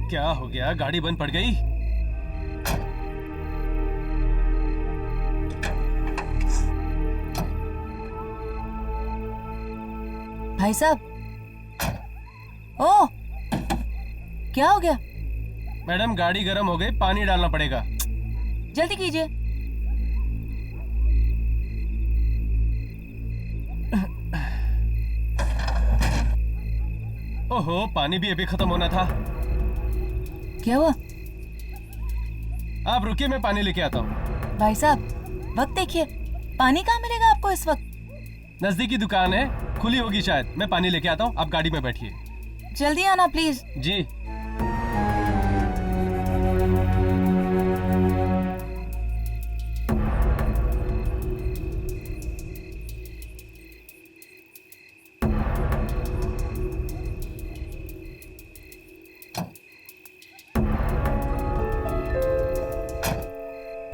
क्या हो गया? गाड़ी बंद पड़ गई? भाई साहब, ओ, क्या हो गया? मैडम गाड़ी गर्म हो गई, पानी डालना पड़ेगा। जल्दी कीजिए। ओहो, पानी भी अभी खत्म होना था। क्या हुआ? आप रुकिए, मैं पानी लेके आता हूँ। भाई साहब, वक्त देखिए, पानी कहाँ मिलेगा आपको इस वक्त? नजदीकी दुकान है, खुली होगी शायद। मैं पानी लेके आता हूँ, आप गाड़ी में बैठिए। जल्दी आना प्लीज। जी।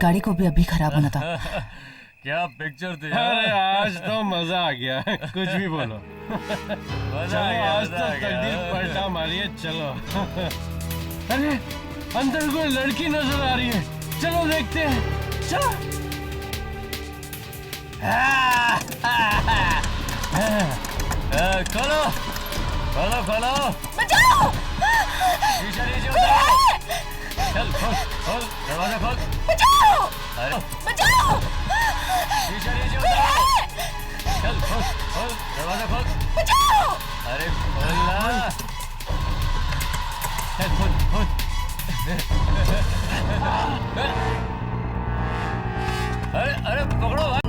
गाड़ी को भी अभी खराब होना था। क्या पिक्चर थी। अरे आज तो मजा आ गया। कुछ भी बोलो। चलो आज तो तकदीर पलटा मारिए। चलो। अरे अंदर कोई लड़की नजर आ रही है, चलो देखते हैं। चलो। खोलो खोलो खोलो। बचाओ! शीशा नीचे उतार। चल खोल खोल दरवाजा खोल। बचाओ! अरे बचाओ! शीशा नीचे उतार। चल खोल खोल दरवाजा खोल। बचाओ! अरे खोल ना। चल खोल खोल। अरे अरे पकड़ो भाई।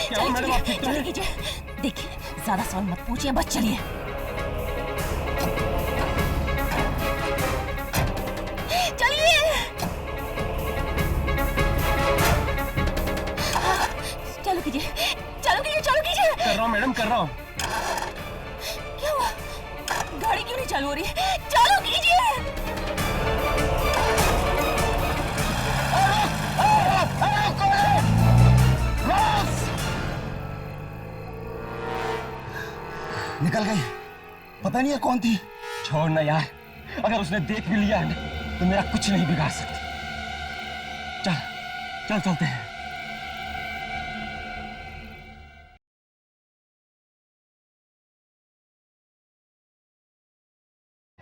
क्या हुआ मैडम, आप ठीक तो हैं? देखिए, ज्यादा सवाल मत पूछिए, बस चलिए। चलिए। चलो कीजिए, चलो कीजिए, चलो कीजिए। कर रहा हूँ मैडम, कर रहा हूँ। क्या हुआ? गाड़ी क्यों नहीं चालू हो रही है? चालू कीजिए। निकल गई। पता नहीं है कौन थी। छोड़ ना यार, अगर उसने देख भी लिया है तो मेरा कुछ नहीं बिगाड़ सकती। चल चल चलते हैं।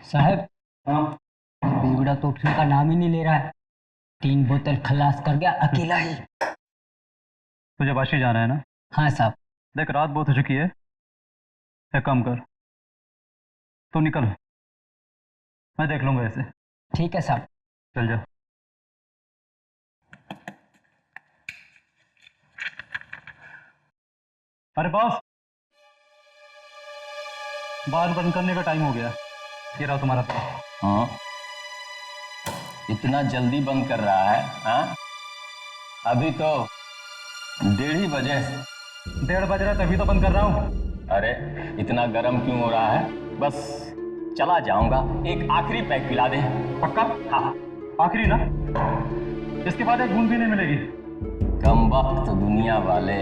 साहब, बेगुड़ा तो उठने का नाम ही नहीं ले रहा है। 3 बोतल खलास कर गया अकेला ही। तुझे वाशी जाना है ना? हाँ साहब। देख रात बहुत हो चुकी है, एक काम कर, तू निकल, मैं देख लूंगा ऐसे। ठीक है साहब। चल जा। अरे बॉस, बार बंद करने का टाइम हो गया। ये रहा तुम्हारा पैसा। हाँ, इतना जल्दी बंद कर रहा है? हाँ, अभी तो 1:30 बजे। 1:30 बज रहा है तभी तो बंद कर रहा हूँ। अरे इतना गर्म क्यों हो रहा है? बस चला जाऊंगा, एक आखिरी पैक पिला दे। पक्का? हाँ। आखिरी ना, इसके बाद एक बूंद भी नहीं मिलेगी। कम वक्त दुनिया वाले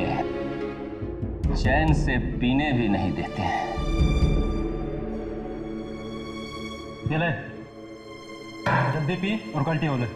चैन से पीने भी नहीं देते हैं। ये ले, जल्दी पी और कल्टी हो ले।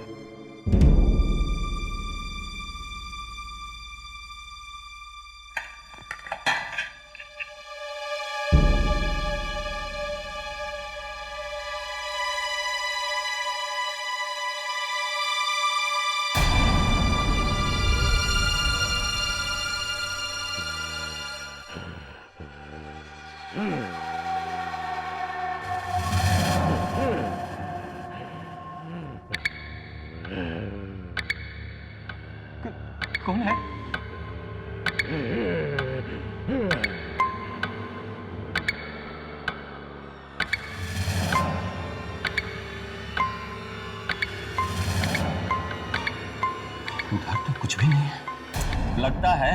भी नहीं है। लगता है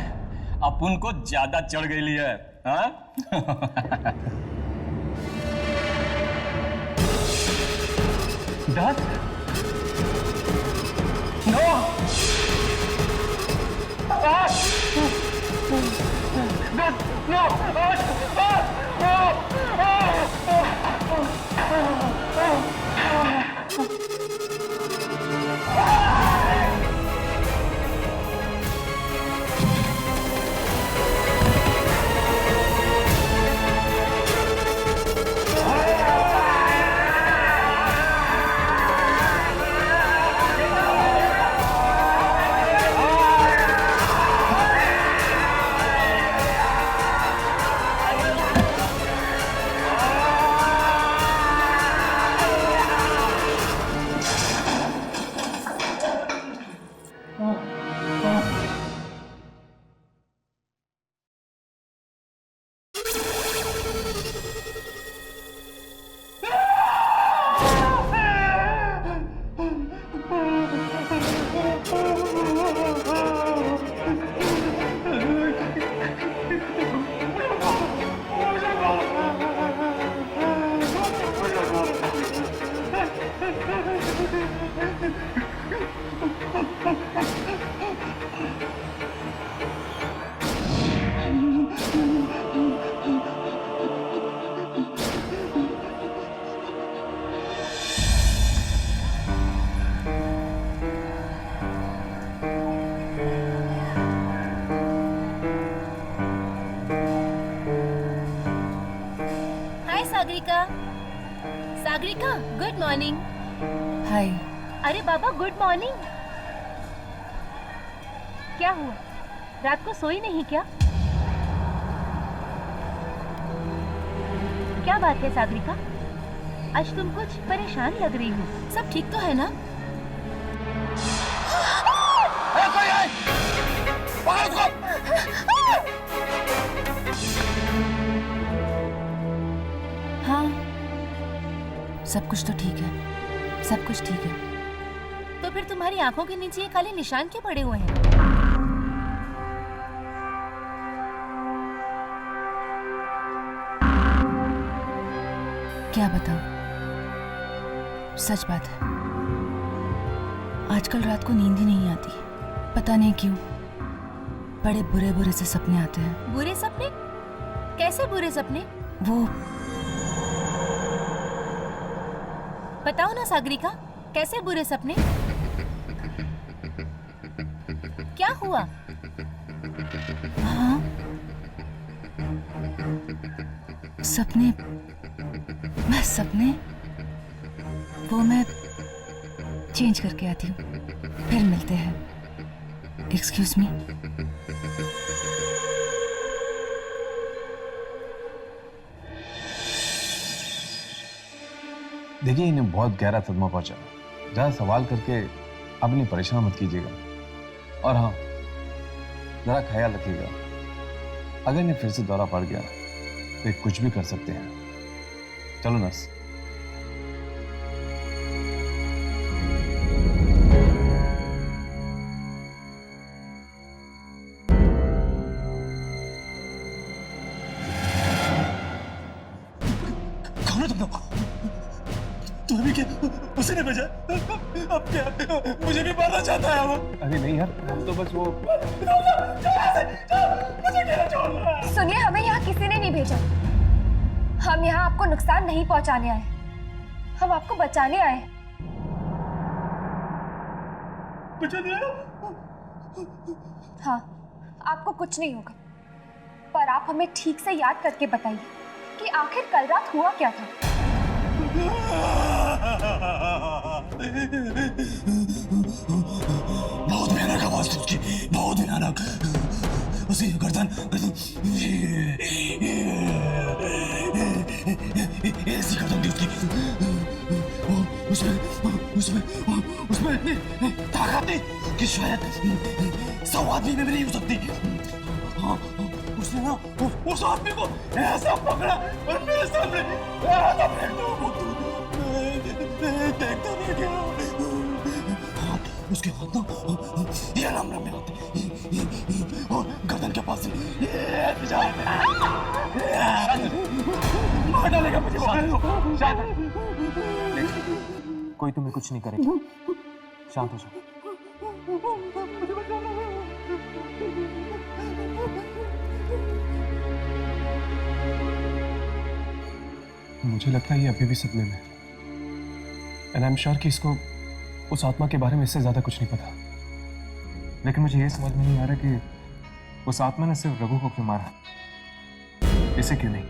अपुन को ज्यादा चढ़ गई है, हाँ? डर? No! Hi Sagarika. Sagarika, good morning. Hi. अरे बाबा, गुड मॉर्निंग। क्या हुआ, रात को सोई नहीं क्या? क्या बात है सागरिका, आज तुम कुछ परेशान लग रही हो। सब ठीक तो है ना? हाँ, सब कुछ तो ठीक है, सब कुछ ठीक है। तो फिर तुम्हारी आंखों के नीचे ये काले निशान क्यों पड़े हुए हैं? क्या बताऊं, सच बात है, आजकल रात को नींद ही नहीं आती। पता नहीं क्यों, बड़े बुरे बुरे से सपने आते हैं। बुरे सपने? कैसे बुरे सपने? वो बताओ ना सागरिका, कैसे बुरे सपने? क्या हुआ? हाँ, सपने वो मैं चेंज करके आती हूँ, फिर मिलते हैं। Excuse me. देखिए, इन्हें बहुत गहरा सदमा पहुंचा। ज़्यादा सवाल करके आप इन्हें परेशान मत कीजिएगा। और हाँ, ज़रा ख्याल रखिएगा, अगर इन्हें फिर से दौरा पड़ गया तो ये कुछ भी कर सकते हैं। चलो नर्स। कौन हो तुम लोग? तुम्हें भी क्या उसी ने भेजा? अब क्या मुझे भी मारना चाहता है वो? अरे नहीं यार, हम तो बस वो सुनिए, हमें यहाँ किसी ने नहीं भेजा। हम यहाँ आपको नुकसान नहीं पहुँचाने आए, हम आपको बचाने आए। बचाने आए? हाँ, आपको कुछ नहीं होगा, पर आप हमें ठीक से याद करके बताइए कि आखिर कल रात हुआ क्या था। बहुत भयानक आवाज थी उसकी, बहुत भयानक। उसी गर्दन ऐसी गर्दन थी उसकी। उसमें ताकत थी कि शायद 100 आदमी में भी नहीं हो सकती। हाँ, उसने ना उस आदमी को ऐसा पकड़ा और मेरे सामने ऐसा फेंक दिया। देखता रह गया। उसके हाथ ना ये नाम रम्य होते और गर्दन के पास मार डालेगा मुझे। कोई तुम्हें कुछ नहीं करेगा, शांत हो जाओ। मुझे लगता है ये अभी भी सपने में, एंड आई एम श्योर कि इसको उस आत्मा के बारे में इससे ज्यादा कुछ नहीं पता। लेकिन मुझे ये समझ में नहीं आ रहा कि उस आत्मा ने सिर्फ रघु को क्यों मारा, इसे क्यों नहीं?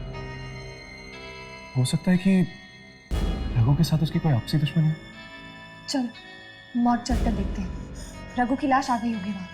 हो सकता है कि रघु के साथ उसकी कोई आपसी दुश्मनी है। चल मौत चलकर देखते हैं, रघु की लाश आ गई होगी वहां।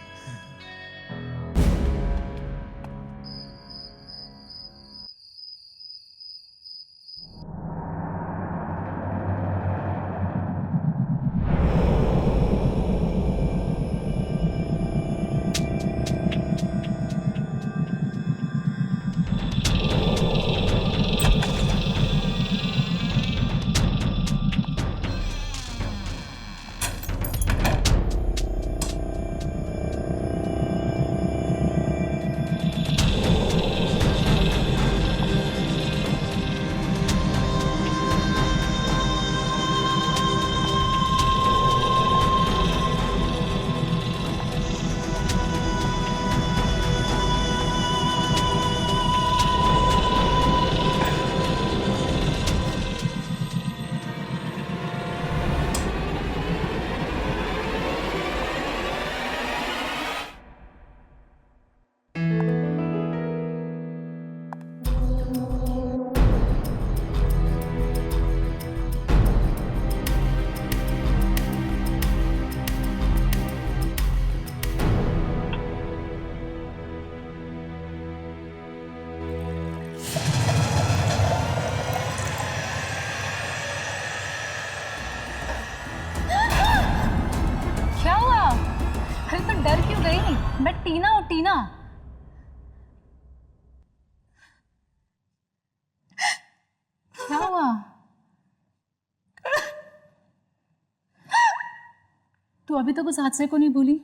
डर क्यों गई? मैं टीना हूं, टीना। क्या हुआ? तू अभी तक उस हादसे को नहीं भूली?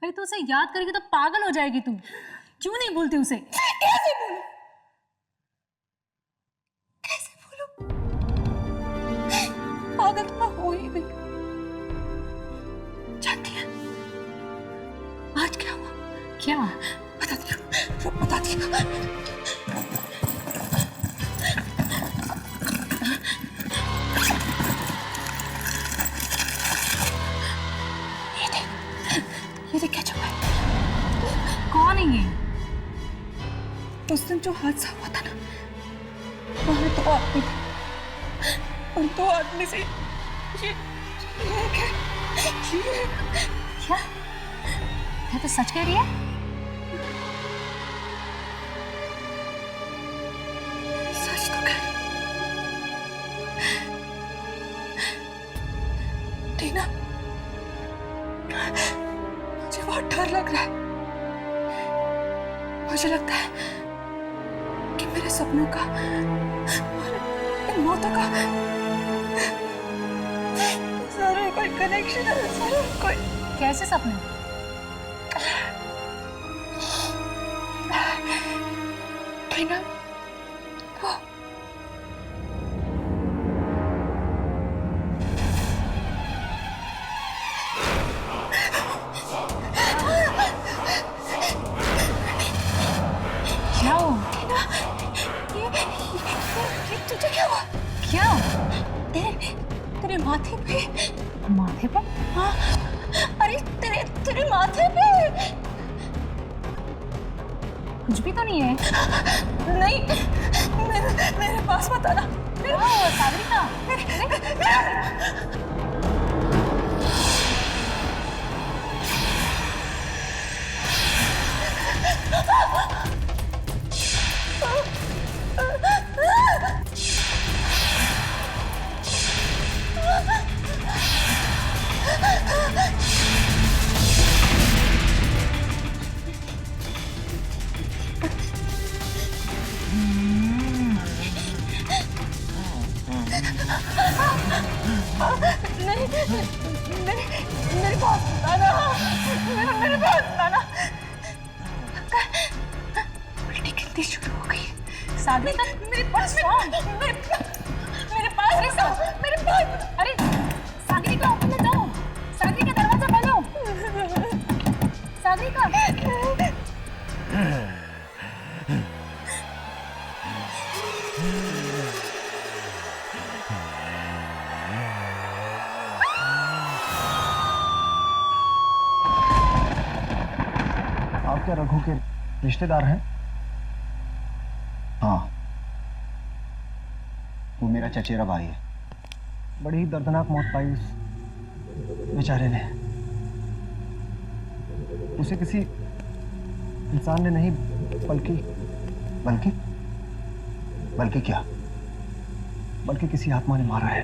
अरे तू उसे याद करेगी तो पागल हो जाएगी तू। क्यों नहीं भूलती उसे? कैसे भूलूं? कैसे भूलूं? पागल तो मैं हो ही गई। जानती है आज क्या हुआ? क्या? बताती हूँ, बताती हूँ। ये देख क्या चुका है? कौन है ये? उस दिन जो हादसा हुआ था ना, वहां 2 आदमी थे। उन 2 आदमी से ये क्या? क्या तो सच कह रही है? सच तो कह टीना, मुझे बहुत डर लग रहा है। मुझे लगता है कि मेरे सपनों का और इन मौतों का जरूर कोई कनेक्शन है, जरूर कोई। कैसे सपने? टीना, वो क्या हुआ? ये तुझे क्या हुआ? क्या? तेरे माथे पे। माथे पे? हाँ, अरे तेरे माथे पे। कुछ भी तो नहीं है। नहीं, मेरे पास मत आना। सागरिका, मेरे पास लाना, मेरे पास लाना। उल्टी गिनती शुरू हो गई। सागरिका मेरे पास, मेरे पास, मेरे पास। अरे Sagarika open the door. Sagarika दरवाजा खोलो। सागरिका आप क्या रघु के रिश्तेदार हैं? हाँ, वो मेरा चचेरा भाई है। बड़ी ही दर्दनाक मौत पाई उस बेचारे ने। उसे किसी इंसान ने नहीं बल्कि बल्कि बल्कि क्या? बल्कि किसी आत्मा ने मारा है।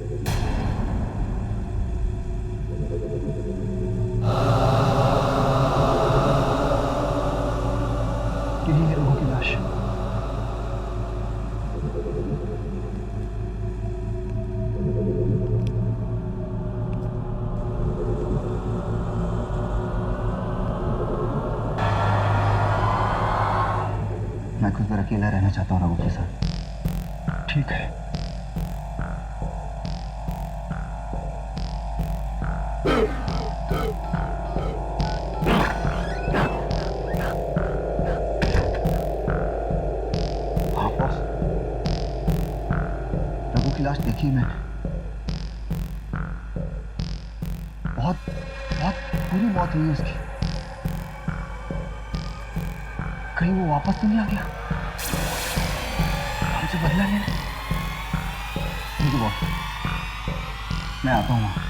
यही है रघु की लाश। मैं कुछ देर अकेला रहना चाहता हूँ रघु के साथ। ठीक है। हाँ बॉस, रघु की लाश देखी मैंने। बहुत बहुत बुरी मौत हुई उसकी। कहीं वो वापस तो नहीं आ गया हमसे बदला लेने? ठीक है बॉस, मैं आता हूँ वहाँ।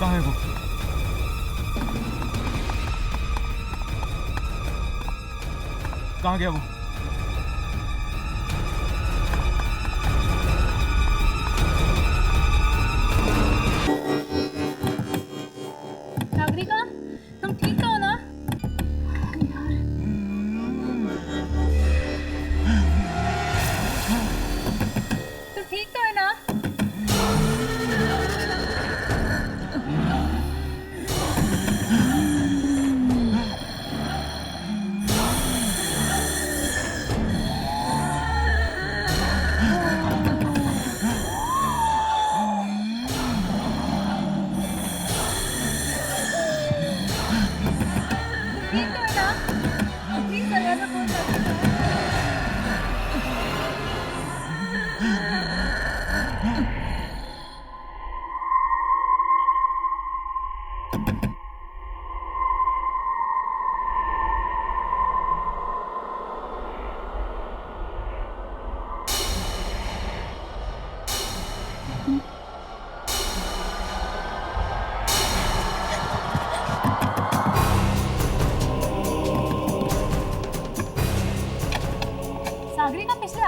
कहाँ है वो? कहाँ गया वो? सागरिका तुम ठीक तो हो ना? तुम ठीक तो है ना?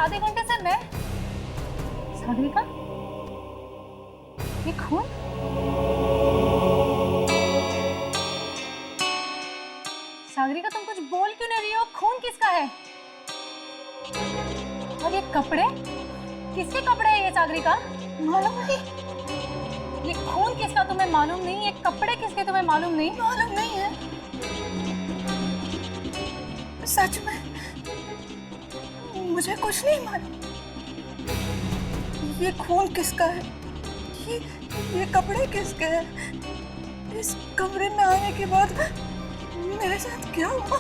आधे घंटे से मैं सागरिका, ये खून? सागरिका तुम कुछ बोल क्यों नहीं रही हो? खून किसका है? और ये कपड़े किसके कपड़े हैं? ये सागरिका मालूम नहीं। ये खून किसका तुम्हें मालूम नहीं? ये कपड़े किसके तुम्हें मालूम नहीं? मालूम नहीं है, सच में मुझे कुछ नहीं मालूम। ये खून किसका है? ये कपड़े किसके हैं? इस कमरे में आने के बाद मेरे साथ क्या हुआ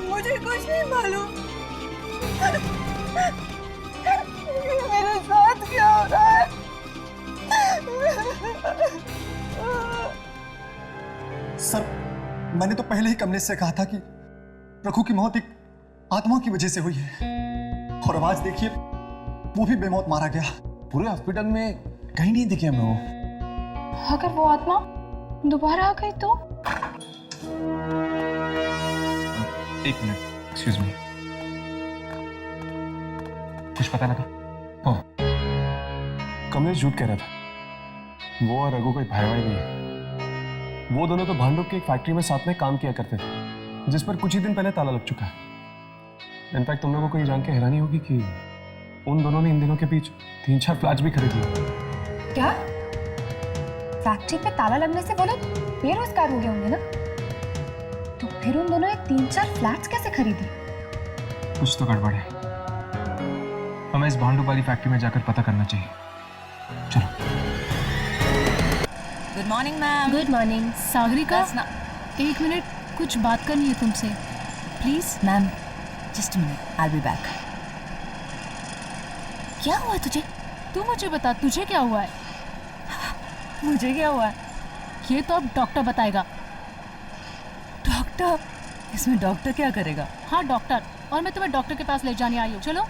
मुझे कुछ नहीं मालूम। मेरे साथ क्या हो रहा है? सर, मैंने तो पहले ही कमलेश से कहा था कि रघु की मौत एक आत्मा की वजह से हुई है, और अब आज देखिए वो भी बेमौत मारा गया। पूरे हॉस्पिटल में कहीं नहीं दिखे हमें वो। अगर वो आत्मा दोबारा आ गई तो? एक मिनट, एक्सक्यूज मी, कुछ पता लगा? हाँ, कमलेश झूठ कह रहा था। वो और रघु कोई भाई भाई नहीं है। वो दोनों तो भांडुप की एक फैक्ट्री में साथ में काम किया करते थे, जिस पर कुछ ही दिन पहले ताला लग चुका है। इनफैक्ट तुम लोगों को ये जान के हैरानी होगी कि उन दोनों ने इन दिनों के बीच 3-4 फ्लैट्स भी खरीद लिए। क्या? फैक्ट्री पे ताला लगने से वो लोग बेरोजगार हो गए होंगे ना? तो फिर उन दोनों ने 3-4 फ्लैट्स कैसे खरीदी? कुछ तो गड़बड़ है। हमें इस भांडुप वाली फैक्ट्री में जाकर पता करना चाहिए। चलो। Good morning ma'am. Good morning. Sagarika, एक मिनट, कुछ बात करनी है तुमसे, please. Ma'am just a minute, I will be back. क्या हुआ तुझे? तू मुझे बता, तुझे क्या हुआ है? मुझे क्या हुआ है? ये तो अब डॉक्टर बताएगा। डॉक्टर? इसमें डॉक्टर क्या करेगा? हाँ डॉक्टर, और मैं तुम्हें डॉक्टर के पास ले जाने आई हूँ। चलो।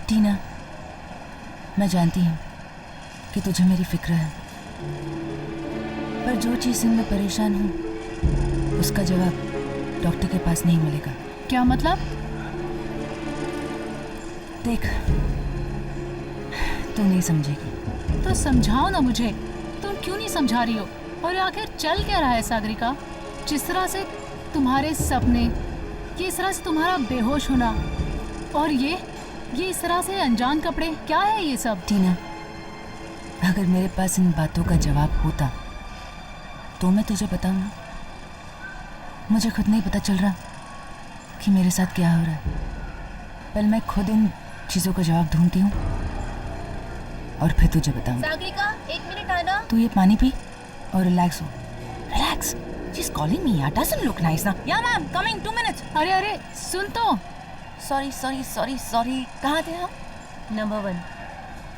टीना, मैं जानती हूँ कि तुझे मेरी फिक्र है, पर जो चीज़ से मैं परेशान हूँ उसका जवाब डॉक्टर के पास नहीं मिलेगा। क्या मतलब? देख, तू नहीं समझेगी। तो समझाओ ना मुझे, तुम क्यों नहीं समझा रही हो? और आखिर चल क्या रहा है सागरिका? जिस तरह से तुम्हारे सपने, किस तरह से तुम्हारा बेहोश होना, और ये इस तरह से अनजान कपड़े, क्या है ये सब? टीना, अगर मेरे पास इन बातों का जवाब होता तो मैं तुझे बताऊं ना। मुझे खुद नहीं पता चल रहा कि मेरे साथ क्या हो रहा है। पहले मैं खुद इन चीज़ों का जवाब ढूंढती हूँ और फिर तुझे बताऊँ। सागरिका, एक मिनट आना। तू ये पानी पी और रिलैक्स हो। Relax. She's calling me. It doesn't look nice now. Yeah, ma'am. Coming 2 minutes. अरे अरे सुन तो। सॉरी। कहाँ थे हम? नंबर 1।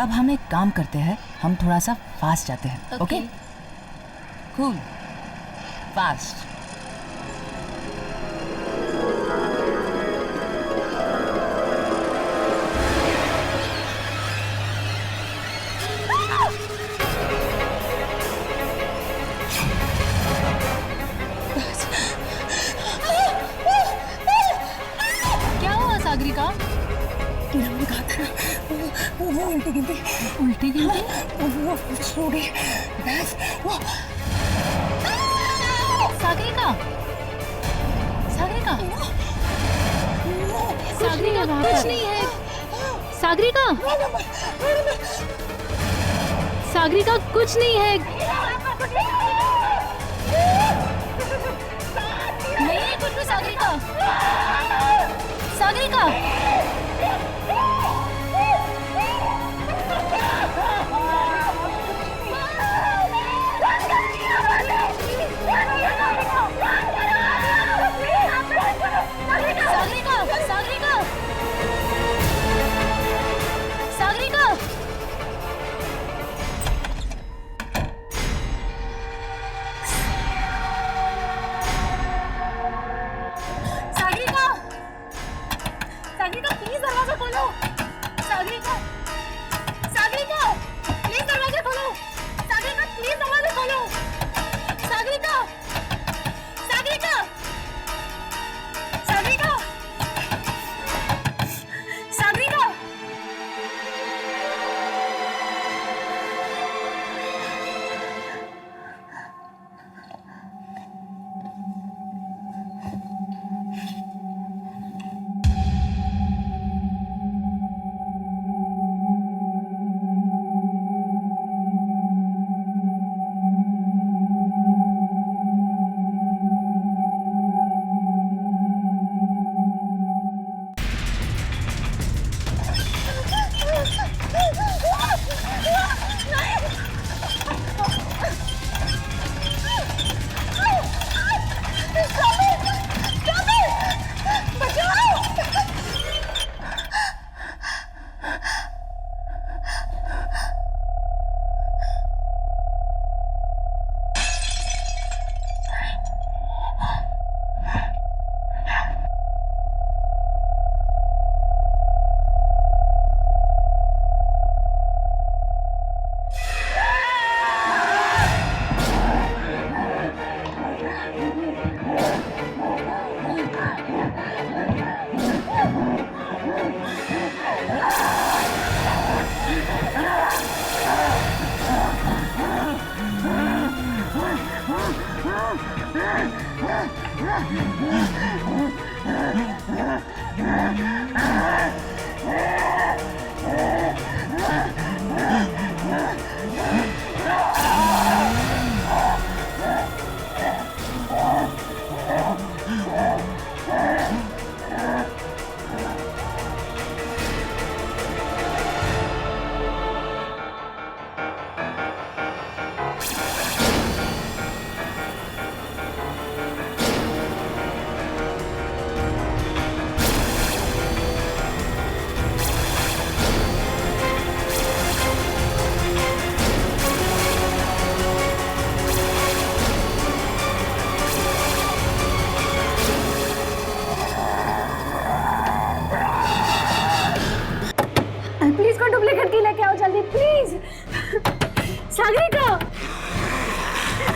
अब हम एक काम करते हैं, हम थोड़ा सा फास्ट जाते हैं। ओके? Cool, fast. क्या हुआ सागरिका? मैंने कहा था ना, वो उल्टी गिनती वो सो गई। सागरिका कुछ नहीं है। सागरिका कुछ नहीं है। नहीं है कुछ भी। सागरिका प्लीज को डुप्लीकेट की लेके आओ जल्दी प्लीज। सागरिका,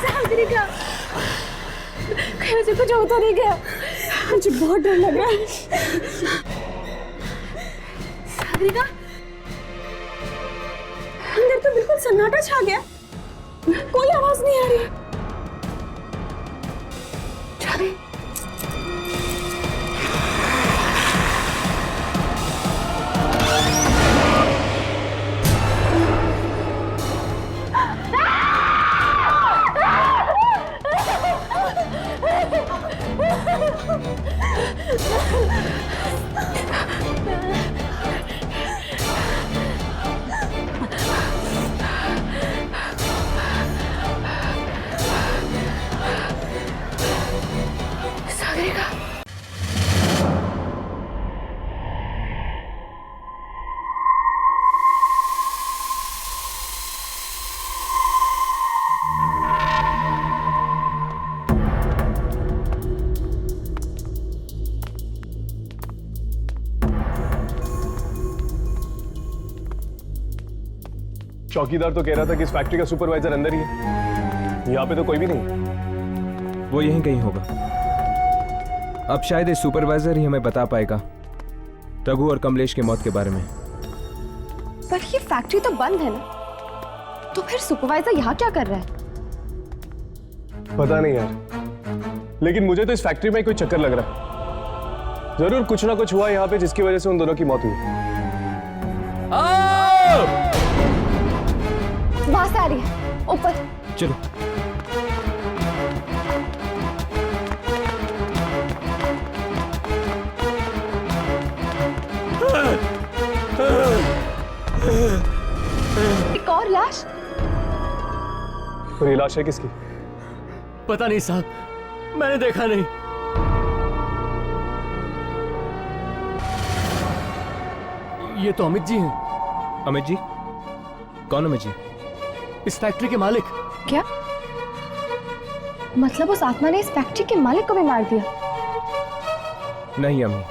सागरिका, कहीं मुझे कुछ हो तो नहीं गया? मुझे बहुत डर लग रहा है। सागरिका, अंदर तो बिल्कुल सन्नाटा छा गया, कोई आवाज नहीं आ रही। सागरिका, चौकीदार तो कह रहा था कि इस फैक्ट्री का सुपरवाइजर अंदर ही है, यहाँ पे तो कोई भी नहीं। वो यहीं कहीं होगा। अब शायद ये सुपरवाइजर ही हमें बता पाएगा रघु और कमलेश की मौत के बारे में। पर ये फैक्ट्री तो बंद है ना, तो फिर सुपरवाइजर यहाँ क्या कर रहा है? पता नहीं यार, लेकिन मुझे तो इस फैक्ट्री में कोई चक्कर लग रहा है। जरूर कुछ ना कुछ हुआ यहाँ पे जिसकी वजह से उन दोनों की मौत हुई। वहां से आ रही है, ऊपर चलो। एक और लाश। और ये लाश है किसकी? पता नहीं साहब, मैंने देखा नहीं। ये तो अमित जी हैं। अमित जी? कौन अमित जी? इस फैक्ट्री के मालिक। क्या मतलब उस आत्मा ने इस फैक्ट्री के मालिक को भी मार दिया? नहीं अम्मी,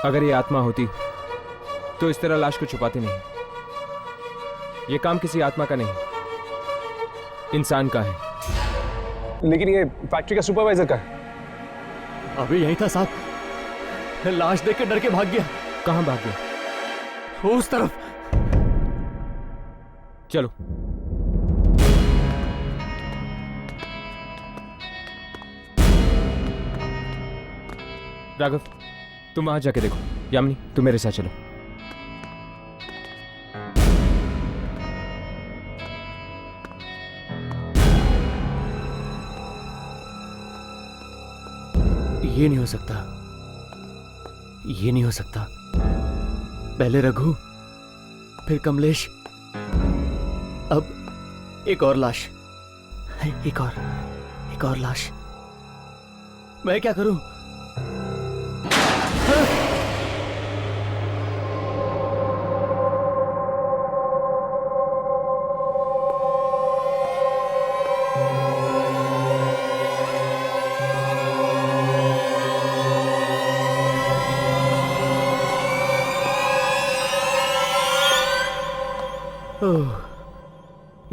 अगर ये आत्मा होती तो इस तरह लाश को छुपाती नहीं। ये काम किसी आत्मा का नहीं, इंसान का है। लेकिन ये फैक्ट्री का सुपरवाइजर का है। अभी यही था साहब, लाश देख के डर के भाग गया। कहां भाग गया? उस तरफ। चलो। राघव, तुम वहां जाके देखो। यामिनी, तुम मेरे साथ चलो। ये नहीं हो सकता, ये नहीं हो सकता। पहले रघु, फिर कमलेश, अब एक और लाश, एक और लाश। मैं क्या करूं?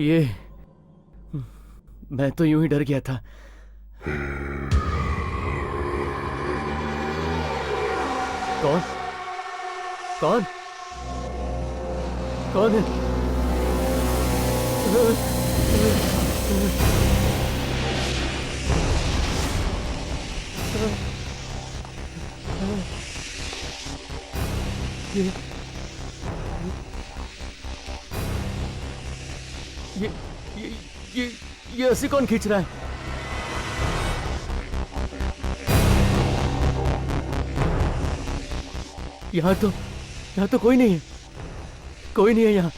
ये मैं तो यूं ही डर गया था। कौन कौन कौन है? ये रस्सी कौन खींच रहा है? यहाँ तो कोई नहीं है, कोई नहीं है यहाँ।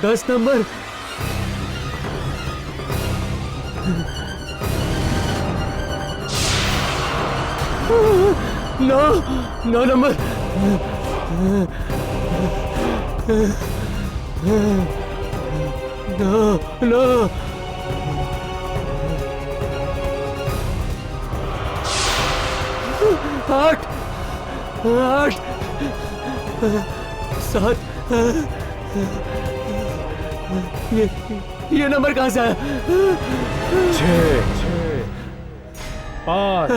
दस नंबर। नौ नंबर। नो 8 7। ये नंबर कहाँ से आया? 6 5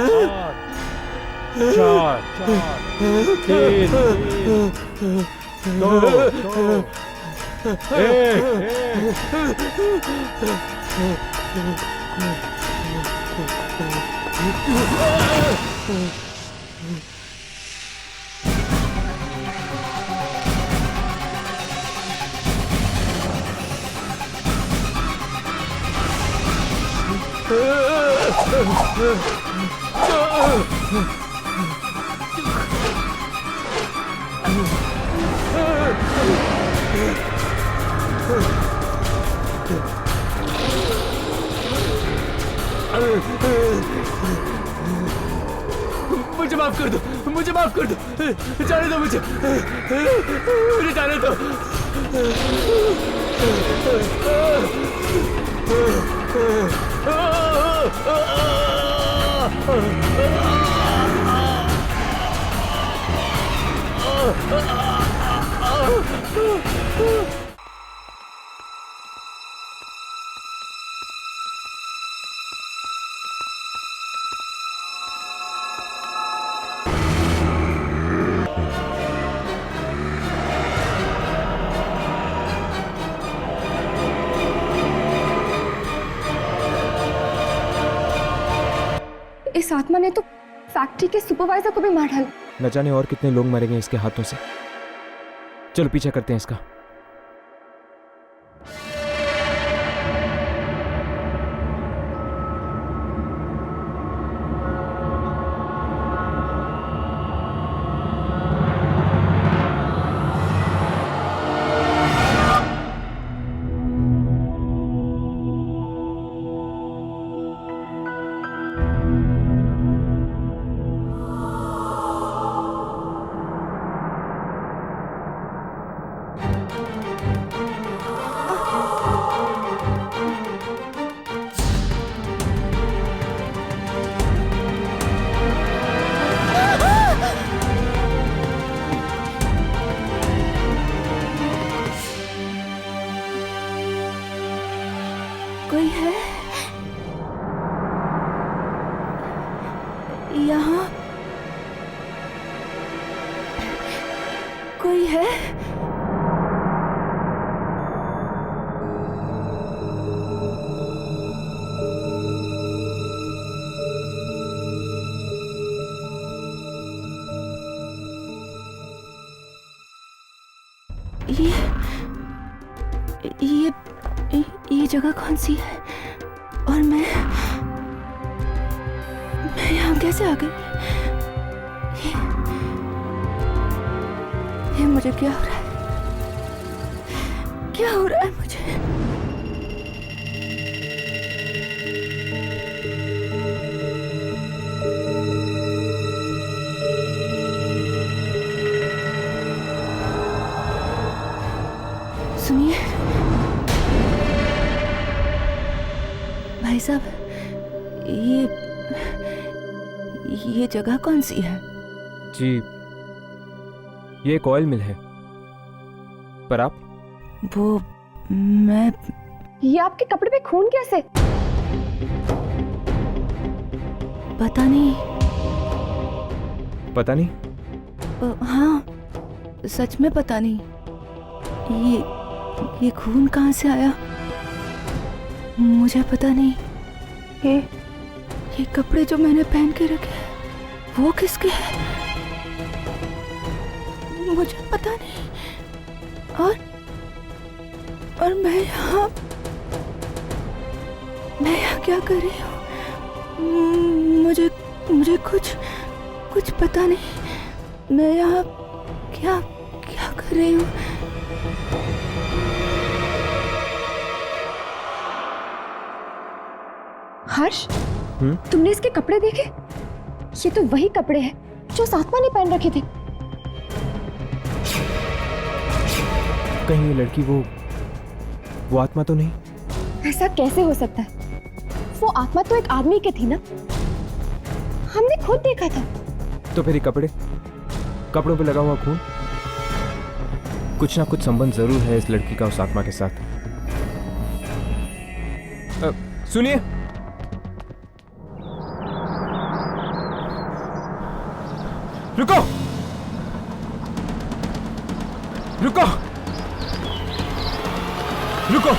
4 3 2 1। मुझे माफ कर दो, मुझे माफ कर दो, जाने दो मुझे जाने दो। इस आत्मा ने तो फैक्ट्री के सुपरवाइजर को भी मार डाला। न जाने और कितने लोग मरेंगे इसके हाथों से। चलो पीछा करते हैं इसका। कोई है यहाँ? कोई है? ये जगह कौन सी है? और मैं यहाँ कैसे आ गई? ये मुझे क्या हो रहा है? क्या हो रहा है मुझे? सुनिए भाई साहब, ये जगह कौन सी है? जी, ये एक ऑयल मिल है। पर आप? वो मैं... ये आपके कपड़े पे खून कैसे? पता नहीं। पता नहीं? हाँ, सच में पता नहीं। ये खून कहाँ से आया मुझे पता नहीं। ये कपड़े जो मैंने पहन के रखे हैं वो किसके हैं मुझे पता नहीं। और मैं यहाँ क्या कर रही हूँ? मुझे कुछ पता नहीं। मैं यहाँ क्या कर रही हूँ? हर्ष, तुमने इसके कपड़े देखे? ये तो वही कपड़े हैं जो आत्मा ने पहन रखे थे। कहीं ये लड़की वो आत्मा तो नहीं? ऐसा कैसे हो सकता है? वो आत्मा तो एक आदमी की थी ना, हमने खुद देखा था। तो फिर ये कपड़ों पे लगा हुआ खून, कुछ ना कुछ संबंध जरूर है इस लड़की का उस आत्मा के साथ। सुनिए, रुको रुको रुको।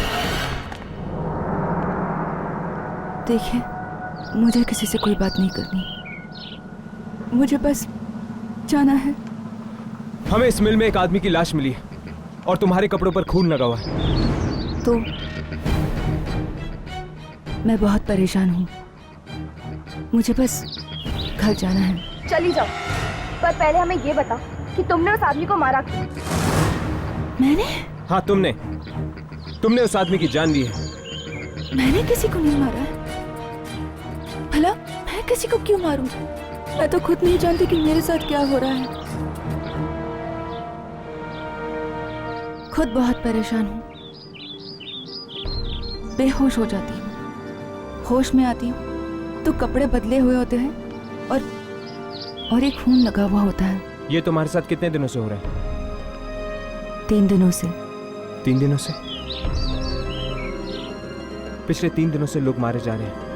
देखिए, मुझे किसी से कोई बात नहीं करनी, मुझे बस जाना है। हमें इस मिल में एक आदमी की लाश मिली है और तुम्हारे कपड़ों पर खून लगा हुआ है। तो मैं बहुत परेशान हूँ, मुझे बस घर जाना है। चली जाओ, पर पहले हमें ये बताओ कि तुमने उस आदमी को मारा क्यों? मैंने? हाँ, तुमने उस आदमी की जान ली है। मैंने किसी को नहीं मारा है। भला मैं किसी को क्यों मारूं? मैं तो खुद नहीं जानती कि मेरे साथ क्या हो रहा है। खुद बहुत परेशान हूँ, बेहोश हो जाती हूँ। होश में आती हूँ तो कपड़े बदले हुए होते हैं और एक खून लगा हुआ होता है। ये तुम्हारे साथ कितने दिनों से हो रहा है? 3 दिनों से। 3 दिनों से? पिछले 3 दिनों से लोग मारे जा रहे हैं।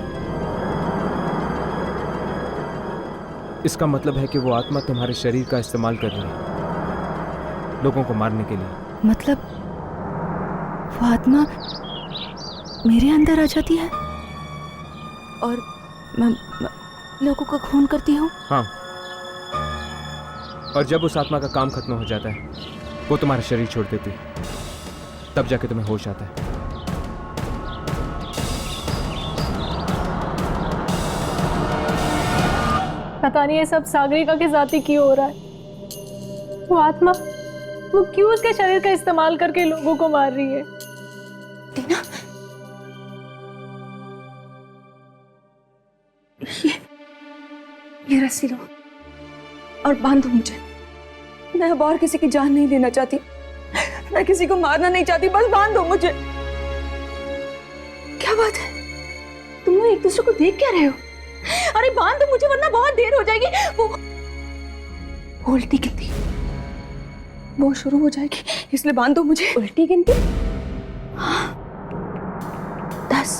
इसका मतलब है कि वो आत्मा तुम्हारे शरीर का इस्तेमाल कर रही है लोगों को मारने के लिए। मतलब वो आत्मा मेरे अंदर आ जाती है और मैं लोगों को खून करती हूँ? हाँ, और जब उस आत्मा का काम खत्म हो जाता है वो तुम्हारा शरीर छोड़ देती है, तब जाके तुम्हें होश आता है। पता नहीं ये सब सागरिका के साथ ही क्यों हो रहा है। वो आत्मा वो क्यों उसके शरीर का इस्तेमाल करके लोगों को मार रही है? टीना, ये रस्सी लो और बांधो मुझे। मैं अब और किसी की जान नहीं लेना चाहती, मैं किसी को मारना नहीं चाहती, बस बांधो मुझे। क्या बात है, तुम लोग एक दूसरे को देख क्या रहे हो? अरे बांधो मुझे वरना बहुत देर हो जाएगी। वो उल्टी गिनती वो शुरू हो जाएगी, इसलिए बांधो मुझे। उल्टी गिनती? हाँ, 10,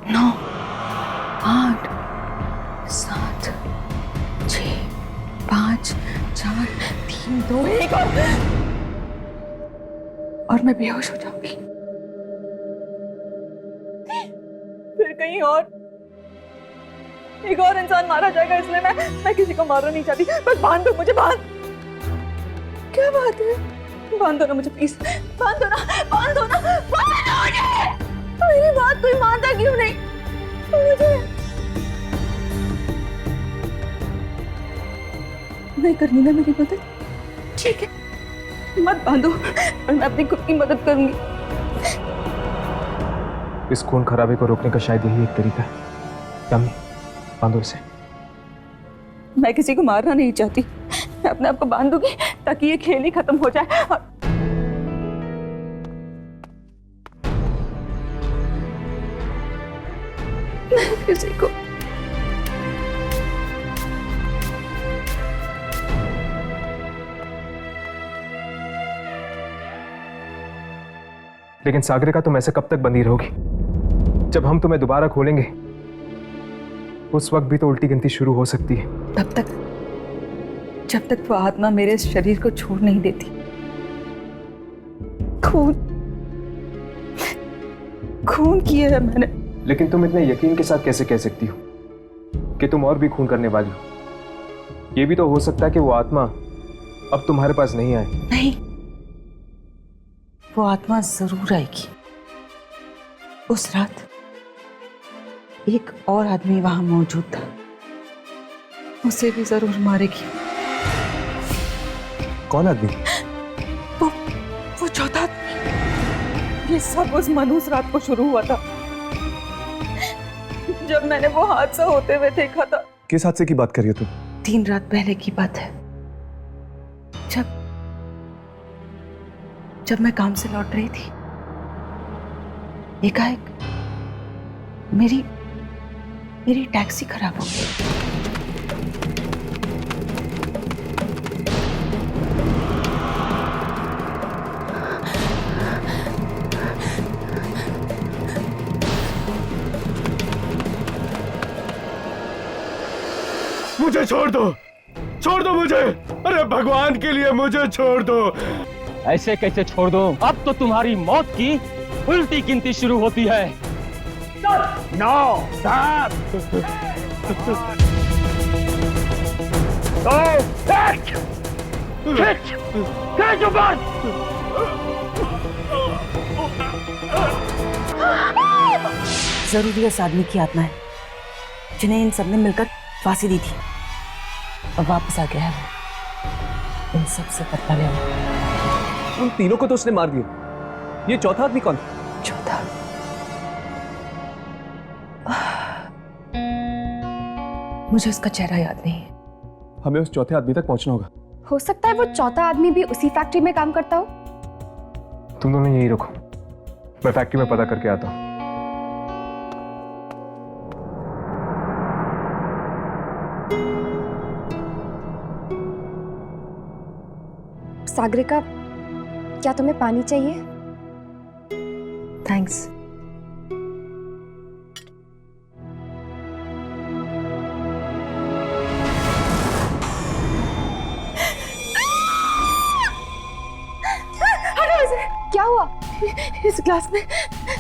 9, 8, 7, 6, 5, 4, 3, 2, 1 और मैं बेहोश हो जाऊंगी। फिर कहीं और एक और इंसान मारा जाएगा, इसलिए मैं किसी को मारना नहीं चाहती। बस बांध दो मुझे, बांध। क्या बात है, बांध दो ना मुझे प्लीज, बांध दो ना, बांध दो ना, बांध दो मुझे। मेरी बात कोई मानता क्यों नहीं मुझे? नहीं करनी ना मेरी मदद? ठीक है, मत बांधो और मैं अपनी खुद की मदद करूंगी। इस खून खराबे को रोकने का शायद यही एक तरीका है। यामिनी, बांधो इसे। मैं किसी को मारना नहीं चाहती, मैं अपने आप को बांध दूंगी ताकि ये खेल ही खत्म हो जाए। और मैं किसी को लेकिन सागरिका, तुम ऐसे कब तक बंधी रहोगी? जब हम तुम्हें दोबारा खोलेंगे उस वक्त भी तो उल्टी गिनती शुरू हो सकती है। तब तक, जब तक वो आत्मा मेरे शरीर को छोड़ नहीं देती। खून खून किया है मैंने। लेकिन तुम इतने यकीन के साथ कैसे कह सकती हो कि तुम और भी खून करने वाली हो? यह भी तो हो सकता है कि वो आत्मा अब तुम्हारे पास नहीं आए। नहीं, वो आत्मा जरूर आएगी। उस रात एक और आदमी वहां मौजूद था, उसे भी जरूर मारेगी। कौन आदमी? वो चौथा आदमी। ये सब उस मनहूस रात को शुरू हुआ था, जब मैंने वो हादसा होते हुए देखा था। किस हादसे की बात कर रही हो तुम? 3 रात पहले की बात है, जब मैं काम से लौट रही थी। एकाएक मेरी टैक्सी खराब हो गई। मुझे छोड़ दो मुझे। अरे भगवान के लिए मुझे छोड़ दो। ऐसे कैसे छोड़ दो? अब तो तुम्हारी मौत की उल्टी गिनती शुरू होती है। 9, 7, 2, 1। खींच ऊपर। जरूर ये उस आदमी की आत्मा है जिन्हें इन सबने मिलकर फांसी दी थी और वापस आ गया है वो इन सब से बदला लेने। उन तीनों को तो उसने मार दिया। ये चौथा आदमी कौन? चौथा मुझे उसका चेहरा याद नहीं है। हमें उस चौथे आदमी तक पहुंचना होगा। हो सकता है वो चौथा आदमी भी उसी फैक्ट्री में काम करता हो। तुम दोनों यही रखो, मैं फैक्ट्री में पता करके आता हूँ। सागरिका, क्या तुम्हें पानी चाहिए? थैंक्स। क्या हुआ? इस ग्लास में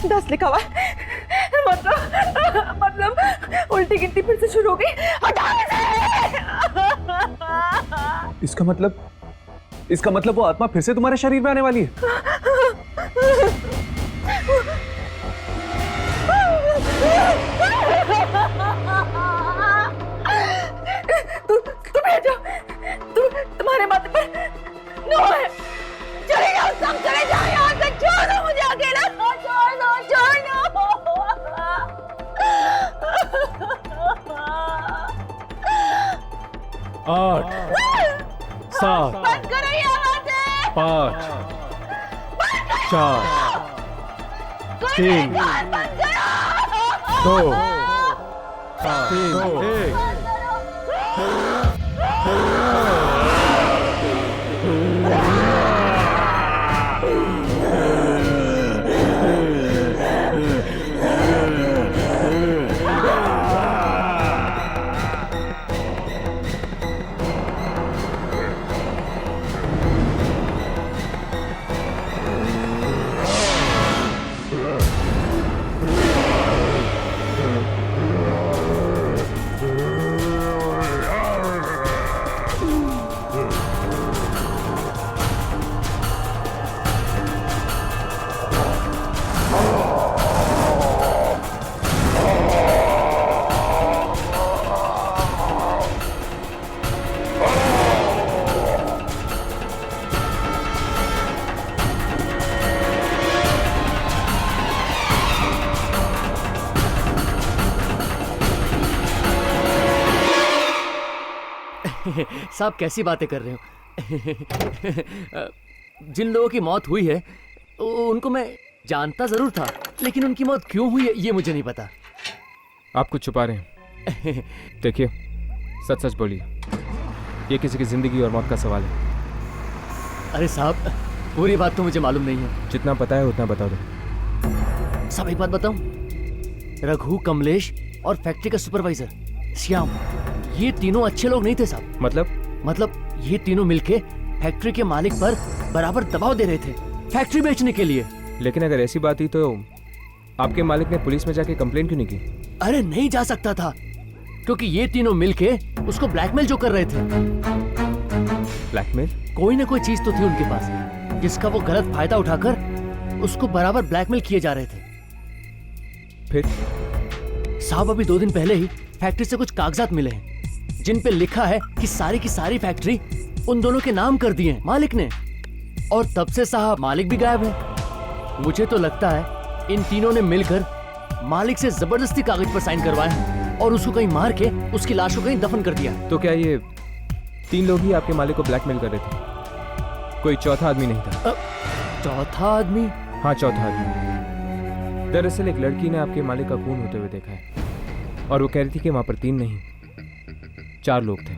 10 लिखा हुआ है। मतलब उल्टी गिनती फिर से शुरू हो गई। हटा इसे। इसका मतलब वो आत्मा फिर से तुम्हारे शरीर में आने वाली है। तुम जाओ, तुम्हारे माथे पर नो है। चले जाओ, सब चले जाओ यहाँ से। छोड़ दो मुझे अकेला। छोड़ दो। 8, 7, 5, 4, 3, 2, 1। साहब कैसी बातें कर रहे हो? जिन लोगों की मौत हुई है उनको मैं जानता जरूर था, लेकिन उनकी मौत क्यों हुई है ये मुझे नहीं पता। आप कुछ छुपा रहे हैं। देखिए, सच सच बोलिए, ये किसी की जिंदगी और मौत का सवाल है। अरे साहब, पूरी बात तो मुझे मालूम नहीं है। जितना पता है उतना बता दो। साहब एक बात बताऊं, रघु, कमलेश और फैक्ट्री का सुपरवाइजर श्याम, ये तीनों अच्छे लोग नहीं थे साहब। मतलब ये तीनों मिलके फैक्ट्री के मालिक पर बराबर दबाव दे रहे थे फैक्ट्री बेचने के लिए। लेकिन अगर ऐसी बात ही तो आपके मालिक ने पुलिस में जाके कंप्लेंट क्यों नहीं की? अरे नहीं जा सकता था, क्योंकि ये तीनों मिलके उसको ब्लैकमेल जो कर रहे थे। ब्लैकमेल? कोई ना कोई चीज तो थी उनके पास जिसका वो गलत फायदा उठाकर उसको बराबर ब्लैकमेल किए जा रहे थे। फिर साहब अभी 2 दिन पहले ही फैक्ट्री से कुछ कागजात मिले हैं जिन पे लिखा है कि सारी की सारी फैक्ट्री उन दोनों के नाम कर दिए हैं मालिक ने, और तब से साहब मालिक भी गायब है। मुझे तो लगता है इन तीनों ने मिलकर मालिक से जबरदस्ती कागज पर साइन करवाए और उसको कहीं मार के उसकी लाश को कहीं दफन कर दिया। तो क्या ये 3 लोग ही आपके मालिक को ब्लैकमेल कर रहे थे? कोई चौथा आदमी नहीं था? चौथा आदमी? हाँ, चौथा आदमी। दरअसल एक लड़की ने आपके मालिक का खून होते हुए देखा है और वो कह रही थी कि वहां पर 3 नहीं 4 लोग थे।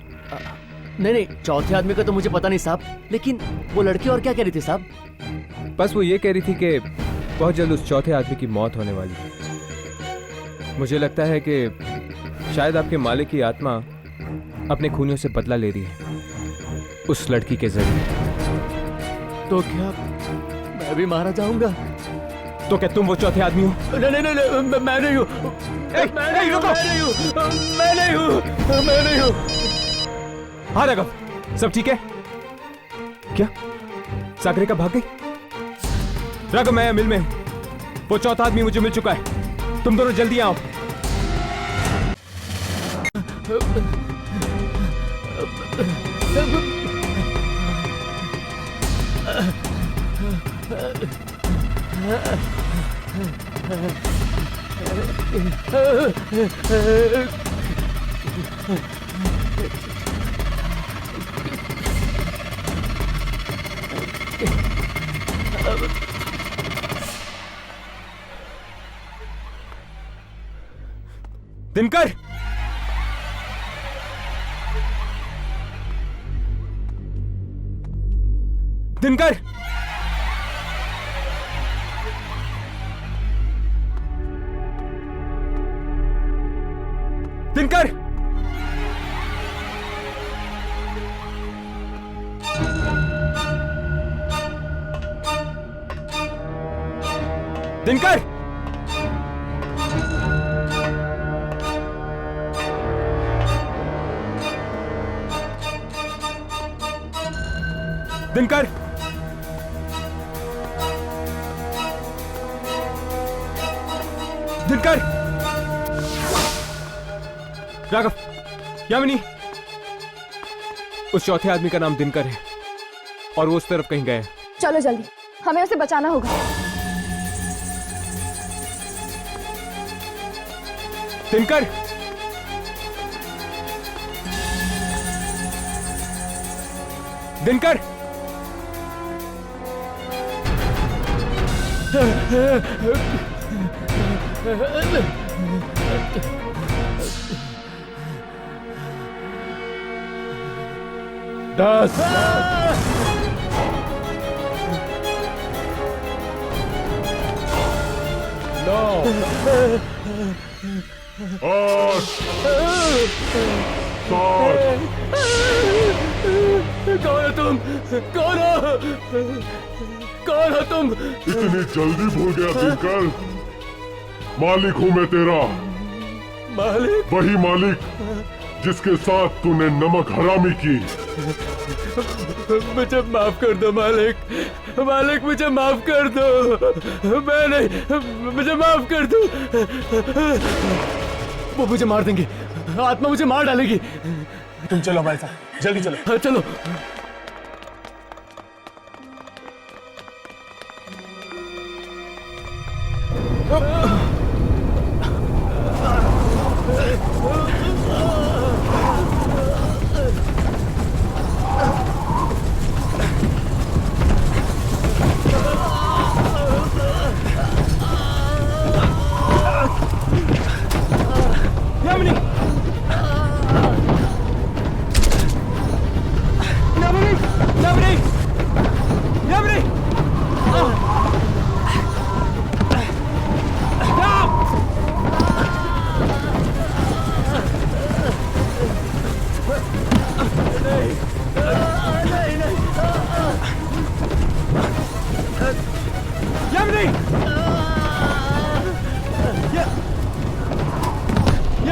नहीं, चौथे आदमी का तो मुझे पता नहीं साहब, लेकिन वो लड़की और क्या कह रही थी साहब? बस वो ये कह रही थी कि बहुत जल्द उस चौथे आदमी की मौत होने वाली है। मुझे लगता है कि शायद आपके मालिक की आत्मा अपने खूनियों से बदला ले रही है उस लड़की के जरिए। तो क्या मैं भी मारा जाऊंगा? तो क्या तुम वो चौथे आदमी हो? नहीं, मैं नहीं हूँ। मैं नहीं हूँ। हाँ राघव, सब ठीक है क्या? सागरिका भाग गई? राघव, मैं मिल में, वो चौथा आदमी मुझे मिल चुका है, तुम दोनों जल्दी आओ। दिनकर, दिनकर, दिनकर, दिनकर, दिनकर, दिनकर, राघव, यामिनी, उस चौथे आदमी का नाम दिनकर है और वो उस तरफ कहीं गया है। चलो जल्दी, हमें उसे बचाना होगा। दिनकर, दिनकर, दस, 9, 8, 7। कौन हो तुम? कौन हो तुम? इतनी जल्दी भूल गया दिनकर? मालिक हूं मैं तेरा। मालिक? वही मालिक जिसके साथ तूने नमक हरामी की। मुझे माफ कर दो मालिक, मालिक मुझे माफ कर दो। मैं नहीं, मुझे माफ कर दो। वो मुझे मार देंगे, आत्मा मुझे मार डालेगी। तुम चलो हमारे साथ, जल्दी चलो। हाँ, चलो।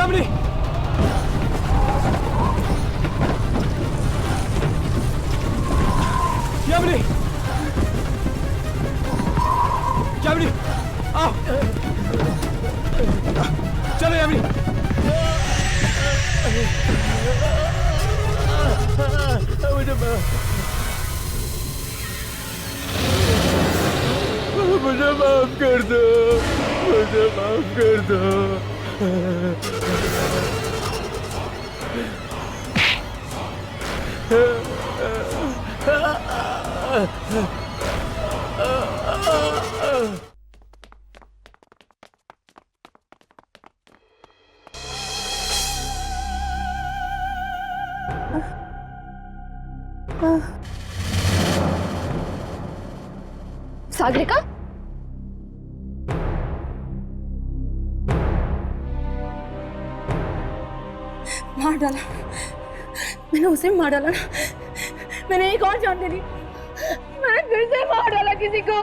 यामिनी, यामिनी, यामिनी, आओ, चलो यामिनी। मुझे माफ कर दो, मुझे माफ कर दो। सागरिका, मार डाला मैंने, उसे मार डाला ना। मैंने एक और जान दे दी, मैंने फिर से मार डाला किसी को,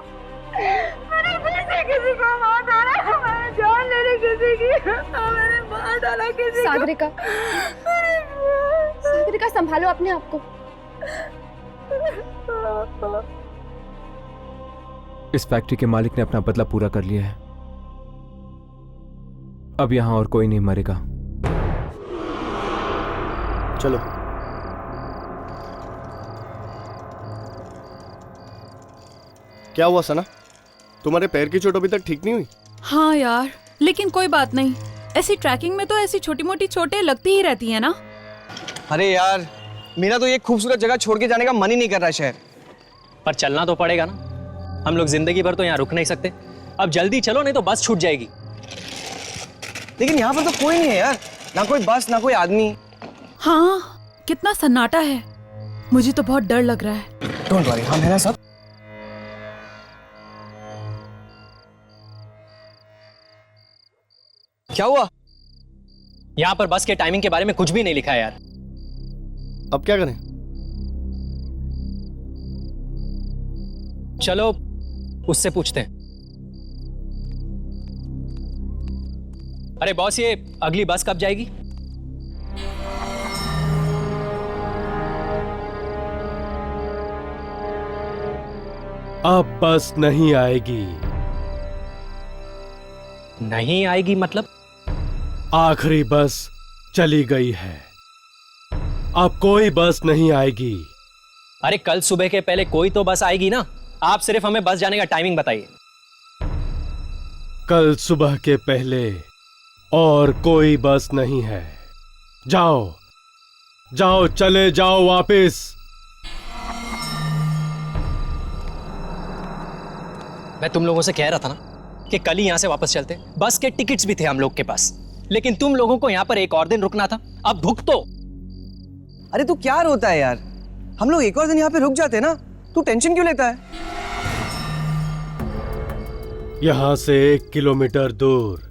मैंने फिर से किसी को मार डाला, मैंने जान ले ली किसी की, मैंने मार डाला किसी को। सागरिका, सागरिका संभालो अपने आप को। इस फैक्ट्री के मालिक ने अपना बदला पूरा कर लिया है। अब यहां और कोई नहीं मरेगा। चलो। क्या हुआ सना, तुम्हारे पैर की चोट अभी तक ठीक नहीं हुई? हाँ यार, लेकिन कोई बात नहीं, ऐसी ट्रैकिंग में तो ऐसी छोटी मोटी चोटें लगती ही रहती है ना। अरे यार, मेरा तो ये खूबसूरत जगह छोड़ के जाने का मन ही नहीं कर रहा शहर। पर चलना तो पड़ेगा ना, हम लोग जिंदगी भर तो यहाँ रुक नहीं सकते। अब जल्दी चलो, नहीं तो बस छूट जाएगी। लेकिन यहाँ पर तो कोई नहीं है यार, ना कोई बस ना कोई आदमी। हाँ, कितना सन्नाटा है, मुझे तो बहुत डर लग रहा है। डोंट वरी, हम है ना सब। क्या हुआ? यहाँ पर बस के टाइमिंग के बारे में कुछ भी नहीं लिखा है यार। अब क्या करें? चलो उससे पूछते हैं। अरे बॉस, ये अगली बस कब जाएगी? अब बस नहीं आएगी। नहीं आएगी मतलब? आखिरी बस चली गई है, अब कोई बस नहीं आएगी। अरे कल सुबह के पहले कोई तो बस आएगी ना, आप सिर्फ हमें बस जाने का टाइमिंग बताइए। कल सुबह के पहले और कोई बस नहीं है। जाओ जाओ, चले जाओ वापस। मैं तुम लोगों से कह रहा था ना कि कल ही यहां से वापस चलते। बस के टिकट्स भी थे हम लोग के पास, लेकिन तुम लोगों को यहां पर एक और दिन रुकना था। अब भुगतो। अरे तू क्या रोता है यार, हम लोग एक और दिन यहाँ पे रुक जाते ना, तू टेंशन क्यों लेता है? यहां से 1 किलोमीटर दूर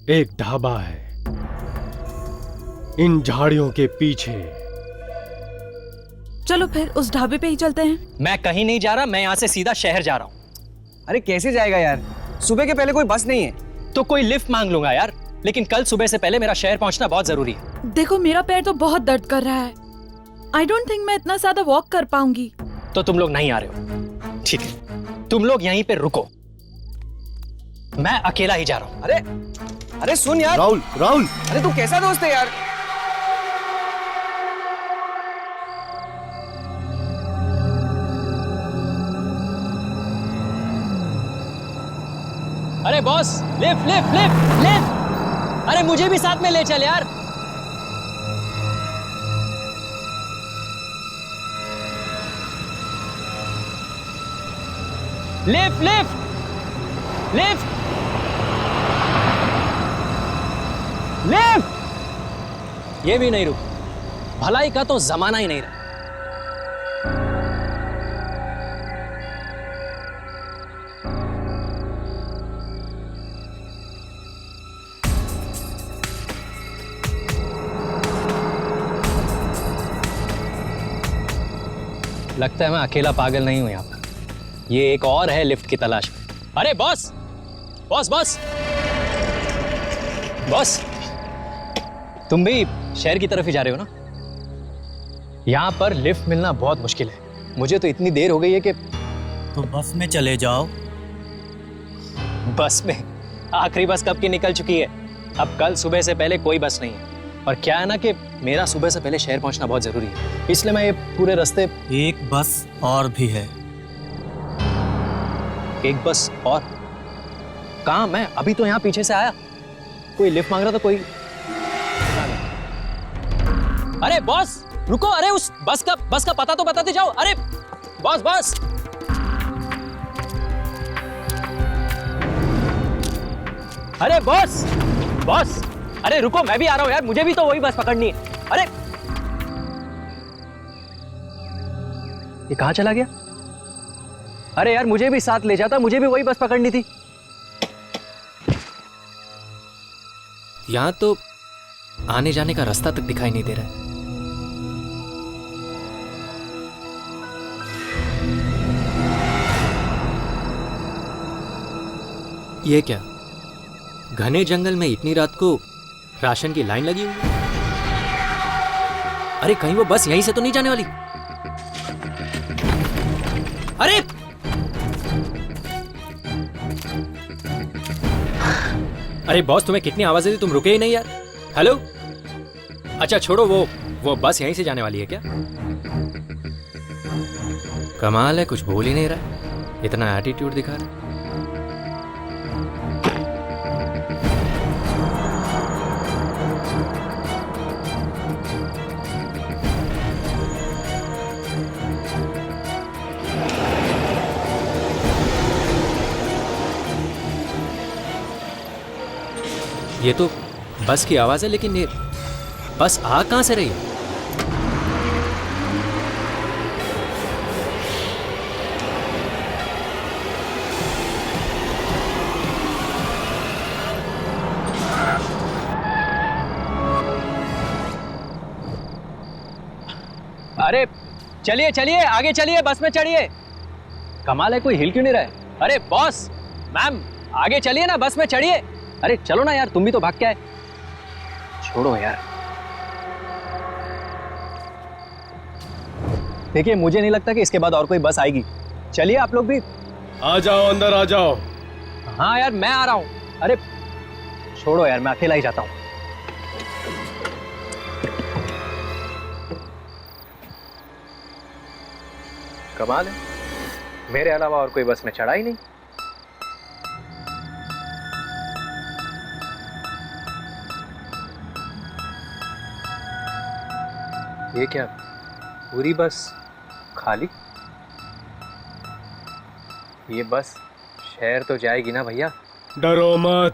एक ढाबा है, इन झाड़ियों के पीछे। चलो फिर उस ढाबे पे ही चलते हैं। मैं कहीं नहीं जा रहा, मैं यहाँ से सीधा शहर जा रहा हूँ। अरे कैसे जाएगा यार, सुबह के पहले कोई बस नहीं है। तो कोई लिफ्ट मांग लूंगा यार, लेकिन कल सुबह से पहले मेरा शहर पहुंचना बहुत जरूरी है। देखो मेरा पैर तो बहुत दर्द कर रहा है, आई डोंट थिंक मैं इतना ज्यादा वॉक कर पाऊंगी। तो तुम लोग नहीं आ रहे हो, ठीक है, तुम लोग यहीं पे रुको, मैं अकेला ही जा रहा हूँ। अरे सुन यार। राहुल, राहुल, अरे तू कैसा दोस्त है यार? अरे boss, lift lift lift lift, अरे मुझे भी साथ में ले चल यार। लिफ्ट लिफ्ट लिफ्ट लिफ्ट, ये भी नहीं रुक। भलाई का तो जमाना ही नहीं रहा। लगता है मैं अकेला पागल नहीं हूं यहाँ पर, ये एक और है लिफ्ट की तलाश में। अरे बॉस बॉस बॉस बॉस, तुम भी शहर की तरफ ही जा रहे हो ना? यहाँ पर लिफ्ट मिलना बहुत मुश्किल है। मुझे तो इतनी देर हो गई है कि तो बस में चले जाओ। बस में? आखिरी बस कब की निकल चुकी है। अब कल सुबह से पहले कोई बस नहीं है। और क्या है ना कि मेरा सुबह से पहले शहर पहुंचना बहुत जरूरी है, इसलिए मैं ये पूरे रास्ते। एक बस और भी है। एक बस और? कहाँ? मैं अभी तो यहाँ पीछे से आया। कोई लिफ्ट मांग रहा था कोई। अरे बॉस रुको, अरे उस बस का पता तो बताते जाओ। अरे बॉस अरे बॉस अरे रुको, मैं भी आ रहा हूं यार, मुझे भी तो वही बस पकड़नी है। अरे ये कहां चला गया? अरे यार मुझे भी साथ ले जाता, मुझे भी वही बस पकड़नी थी। यहां तो आने जाने का रास्ता तक दिखाई नहीं दे रहा है। ये क्या? घने जंगल में इतनी रात को राशन की लाइन लगी हुई है। अरे कहीं वो बस यहीं से तो नहीं जाने वाली? अरे बॉस तुम्हें कितनी आवाजें दी, तुम रुके ही नहीं यार। हेलो, अच्छा छोड़ो, वो बस यहीं से जाने वाली है क्या? कमाल है, कुछ बोल ही नहीं रहा, इतना एटीट्यूड दिखा रहा। ये तो बस की आवाज है, लेकिन ये बस आ कहां से रही है? अरे चलिए चलिए, आगे चलिए, बस में चढ़िए। कमाल है, कोई हिल क्यों नहीं रहा है? अरे बॉस, मैम, आगे चलिए ना, बस में चढ़िए। अरे चलो ना यार, तुम भी तो भाग के आए। छोड़ो यार। देखिए, मुझे नहीं लगता कि इसके बाद और कोई बस आएगी। चलिए आप लोग भी। आ जाओ, अंदर आ जाओ। हाँ यार, मैं आ रहा हूं। अरे छोड़ो यार, मैं अकेला ही जाता हूं। कमाल है, मेरे अलावा और कोई बस में चढ़ा ही नहीं। ये क्या, पूरी बस खाली? ये बस शहर तो जाएगी ना भैया? डरो मत,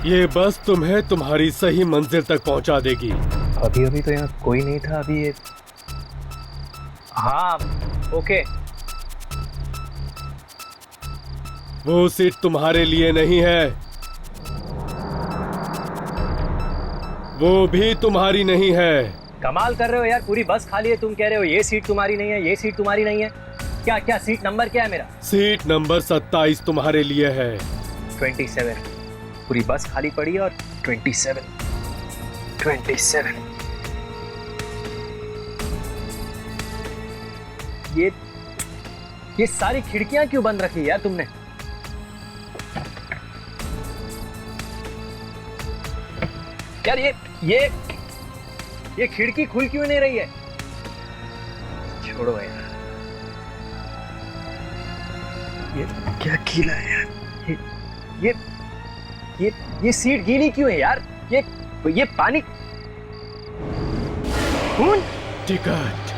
ये बस तुम्हें तुम्हारी सही मंजिल तक पहुंचा देगी। अभी तो यहाँ कोई नहीं था। अभी ये, हाँ ओके। वो सीट तुम्हारे लिए नहीं है, वो भी तुम्हारी नहीं है। कमाल कर रहे हो यार, पूरी बस खाली है, तुम कह रहे हो ये सीट तुम्हारी नहीं है, ये सीट तुम्हारी नहीं है। क्या क्या सीट नंबर क्या है मेरा? सीट नंबर 27 तुम्हारे लिए है। 27? पूरी बस खाली पड़ी है और 27। ये सारी खिड़कियां क्यों बंद रखी यार तुमने? यार ये खिड़की खुल क्यों नहीं रही है? छोड़ो यार, ये क्या गीला है यार। ये सीट गीली क्यों है यार? ये पानी, खून। टिकट।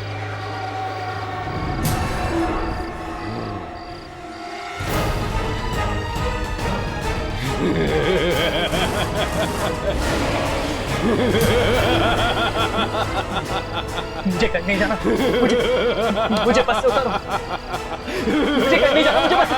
मुझे कहीं नहीं जाना, मुझे बस से उतारो। मुझे कहीं नहीं जाना, मुझे बस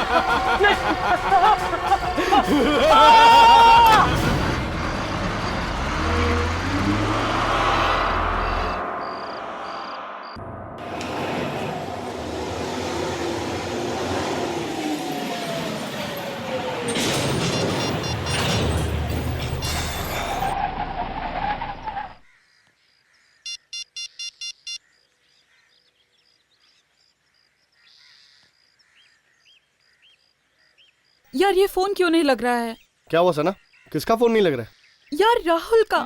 यार ये फोन क्यों नहीं लग रहा है? क्या हुआ सना? किसका फोन नहीं लग रहा है? यार राहुल का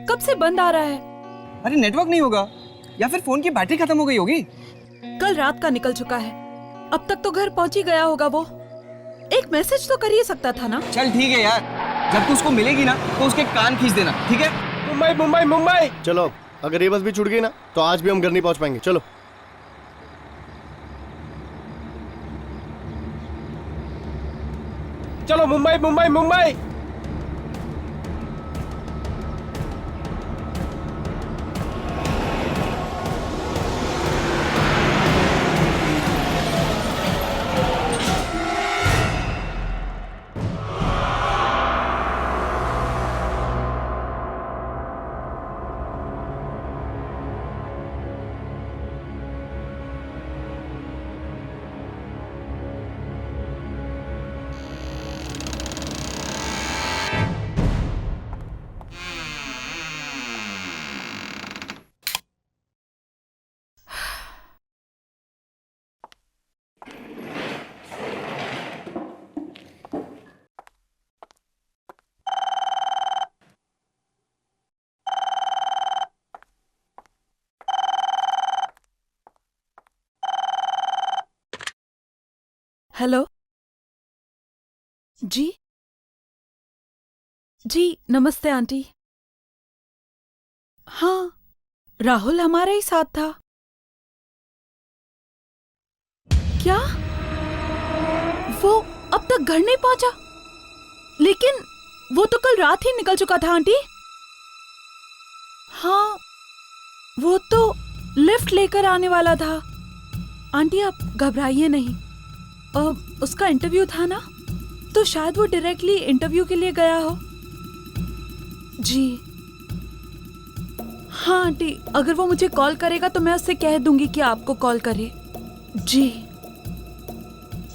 कब से बंद आ रहा है। अरे नेटवर्क नहीं होगा या फिर फोन की बैटरी खत्म हो गई होगी। कल रात का निकल चुका है, अब तक तो घर पहुंच ही गया होगा वो। एक मैसेज तो कर ही सकता था ना। चल ठीक है यार, जब तू उसको मिलेगी ना तो उसके कान खींच देना, ठीक है? मुंबई मुंबई मुंबई। चलो अगर ये बस भी छूट गई ना तो आज भी हम घर नहीं पहुंच पाएंगे। चलो चलो मुंबई मुंबई मुंबई। हेलो जी। जी नमस्ते आंटी। हाँ राहुल हमारे ही साथ था। क्या वो अब तक घर नहीं पहुंचा? लेकिन वो तो कल रात ही निकल चुका था आंटी। हाँ वो तो लिफ्ट लेकर आने वाला था। आंटी आप घबराइए नहीं, उसका इंटरव्यू था ना, तो शायद वो डायरेक्टली इंटरव्यू के लिए गया हो। जी हाँ आंटी, अगर वो मुझे कॉल करेगा तो मैं उससे कह दूंगी कि आपको कॉल करे। जी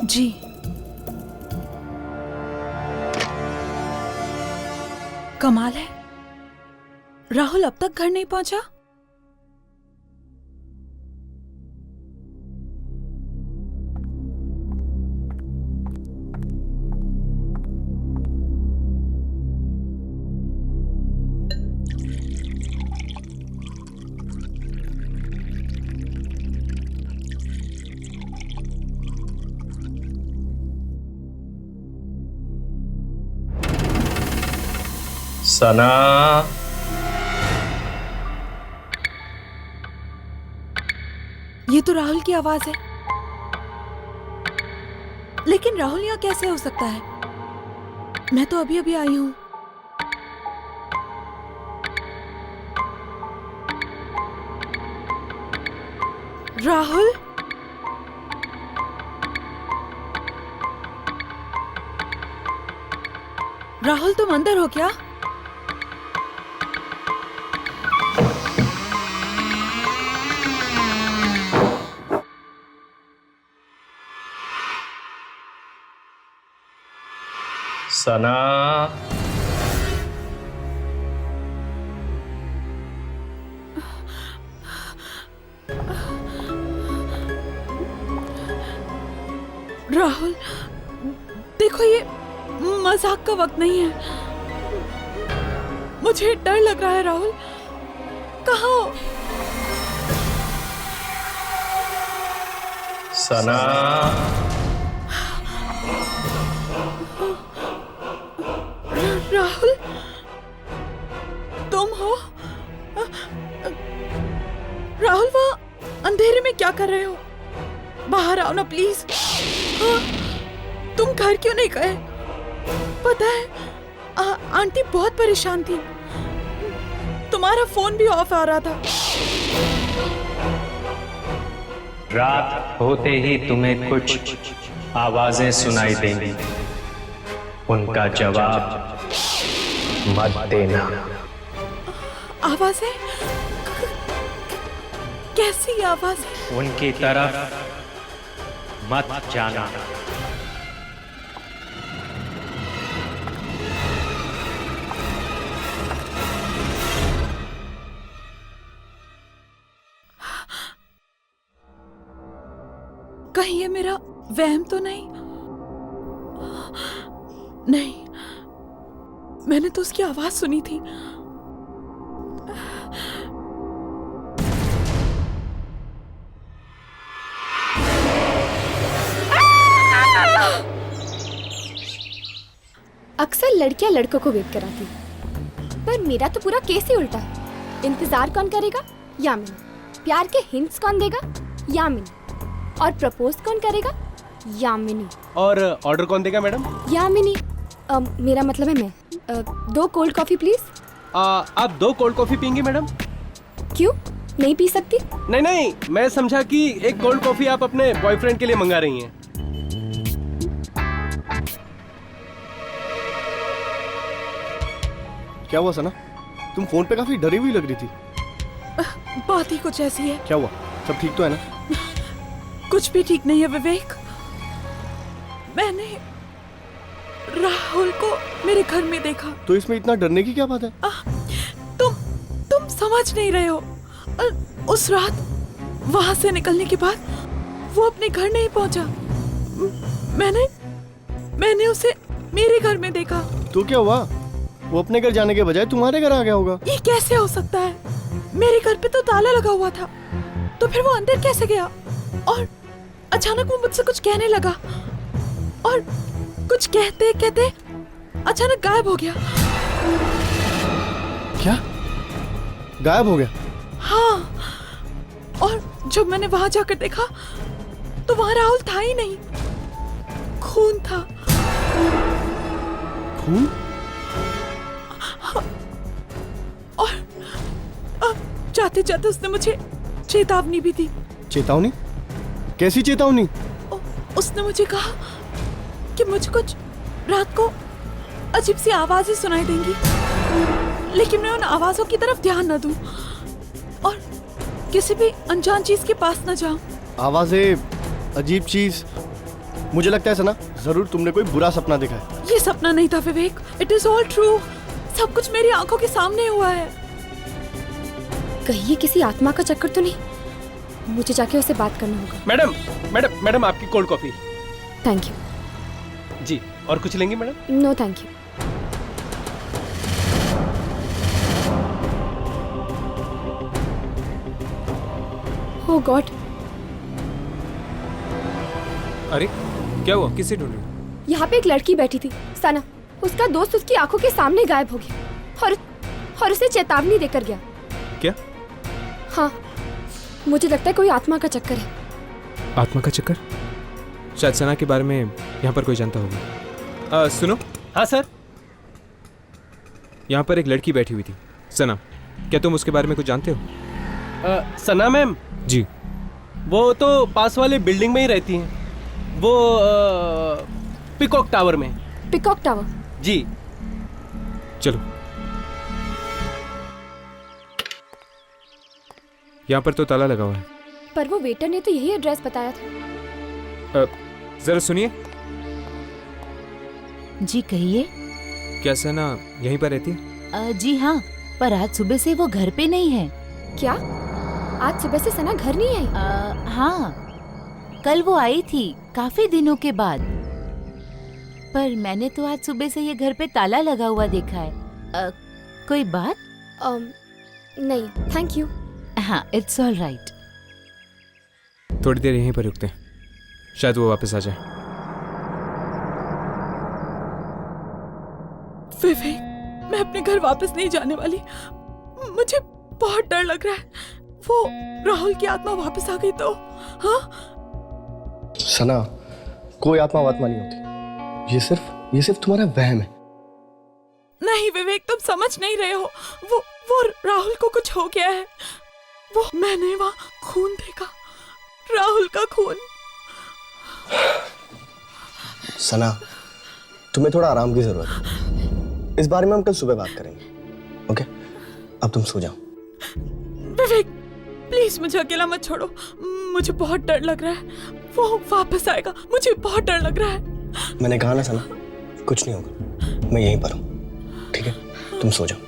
जी कमाल है, राहुल अब तक घर नहीं पहुंचा। सना, ये तो राहुल की आवाज है, लेकिन राहुल यहाँ कैसे हो सकता है? मैं तो अभी अभी आई हूँ। राहुल, राहुल तुम अंदर हो क्या? सना, राहुल देखो, ये मजाक का वक्त नहीं है। मुझे डर लग रहा है। राहुल कहाँ हो? सना, राहुल तुम हो? राहुल वहाँ अंधेरे में क्या कर रहे हो? बाहर आओ ना प्लीज। हाँ, तुम घर क्यों नहीं गए? पता है आंटी बहुत परेशान थी, तुम्हारा फोन भी ऑफ आ रहा था। रात होते ही तुम्हें कुछ आवाजें सुनाई देंगी, उनका जवाब मत देना। आवाजें? कैसी आवाजें? उनकी तरफ मत जाना। कहीं ये मेरा वहम तो नहीं? नहीं, मैंने तो उसकी आवाज सुनी थी। अक्सर लड़कियां लड़कों को वेट कराती, पर मेरा तो पूरा केस ही उल्टा है। इंतजार कौन करेगा? यामिनी। प्यार के हिंट्स कौन देगा? यामिनी। और प्रपोज कौन करेगा? यामिनी। और ऑर्डर कौन देगा मैडम? यामिनी। मेरा मतलब है मैं। 2 कोल्ड कॉफी प्लीज। आप 2 कोल्ड कॉफी पियेंगी मैडम? क्यों, नहीं पी सकती? नहीं, मैं समझा कि एक कोल्ड कॉफी आप अपने बॉयफ्रेंड के लिए मंगा रही हैं। क्या हुआ सना? तुम फोन पे काफी डरी हुई लग रही थी। बात ही कुछ ऐसी है। क्या हुआ? सब ठीक तो है ना? कुछ भी ठीक नहीं है विवेक। मैंने राहुल को मेरे घर में देखा। तो इसमें इतना डरने की क्या बात है? तुम समझ नहीं रहे हो। उस रात वहां से निकलने के बाद वो अपने घर नहीं पहुंचा। मैंने उसे मेरे घर में देखा। तो क्या हुआ? वो अपने घर जाने के बजाय तुम्हारे घर आ गया होगा। ये कैसे हो सकता है? मेरे घर पे तो ताला लगा हुआ था, तो फिर वो अंदर कैसे गया? और अचानक वो मुझसे कुछ कहने लगा और कुछ कहते कहते अचानक गायब हो गया। क्या? गायब हो गया? हाँ, और जब मैंने वहां जाकर देखा तो वहां राहुल था ही नहीं, खून था। खून? और जाते जाते उसने मुझे चेतावनी भी दी। चेतावनी? कैसी चेतावनी? उसने मुझे कहा कि मुझे कुछ रात को अजीब सी आवाजें सुनाई देंगी, लेकिन मैं उन आवाजों की तरफ ध्यान न दूं और किसी भी अनजान चीज के पास न जाऊं। आवाजें, अजीब चीज। मुझे लगता है सना, जरूर तुमने कोई बुरा सपना देखा है। ये सपना नहीं था विवेक, इट इज ऑल ट्रू। सब कुछ मेरी आंखों के सामने हुआ है। कहीं ये किसी आत्मा का चक्कर तो नहीं? मुझे जाके उससे बात करना होगा। मैडम आपकी कोल्ड कॉफी। Thank you. जी, और कुछ लेंगी madam? No thank you. Oh God. अरे क्या हुआ? किसे ढूंढ रही हो? यहाँ पे एक लड़की बैठी थी, सना। उसका दोस्त उसकी आंखों के सामने गायब हो गया और उसे चेतावनी देकर गया। क्या? हाँ, मुझे लगता है कोई आत्मा का चक्कर है। आत्मा का चक्कर? शायद सना के बारे में यहाँ पर कोई जानता होगा। सुनो। हाँ सर। यहाँ पर एक लड़की बैठी हुई थी, सना। क्या तुम उसके बारे में कुछ जानते हो? सना मैम? जी। वो तो पास वाले बिल्डिंग में ही रहती हैं। वो पिकॉक टावर में। Peacock tower? जी। चलो। यहाँ पर तो ताला लगा हुआ है। पर वो वेटर ने तो यही एड्रेस बताया था। जरा सुनिए। जी कहिए। क्या सना यहीं पर रहती है? जी हाँ, पर आज सुबह से वो घर पे नहीं है। क्या? आज सुबह से सना घर नहीं आई? हाँ, कल वो आई थी काफी दिनों के बाद, पर मैंने तो आज सुबह से ये घर पे ताला लगा हुआ देखा है। कोई बात? नहीं, थैंक यू। हाँ, इट्स ऑल राइट। थोड़ी देर यहीं पर रुकते हैं, शायद वो वापस आ जाए। विवेक, मैं अपने घर वापस नहीं जाने वाली। मुझे बहुत डर लग रहा है। वो राहुल की आत्मा वापस आ गई तो? हाँ? सना, कोई आत्मा वात्मा नहीं होती। ये सिर्फ तुम्हारा वहम है। नहीं विवेक, तुम समझ नहीं रहे हो। वो राहुल को कुछ हो गया है। मैंने वहाँ खून देखा, राहुल का खून। सना, तुम्हें थोड़ा आराम की जरूरत है। इस बारे में हम कल सुबह बात करेंगे। ओके? अब तुम सो जाओ। विवेक, प्लीज मुझे अकेला मत छोड़ो। मुझे बहुत डर लग रहा है। वो वापस आएगा, मुझे बहुत डर लग रहा है। मैंने कहा ना सना, कुछ नहीं होगा। मैं यहीं पर हूँ, ठीक है? तुम सो जाओ।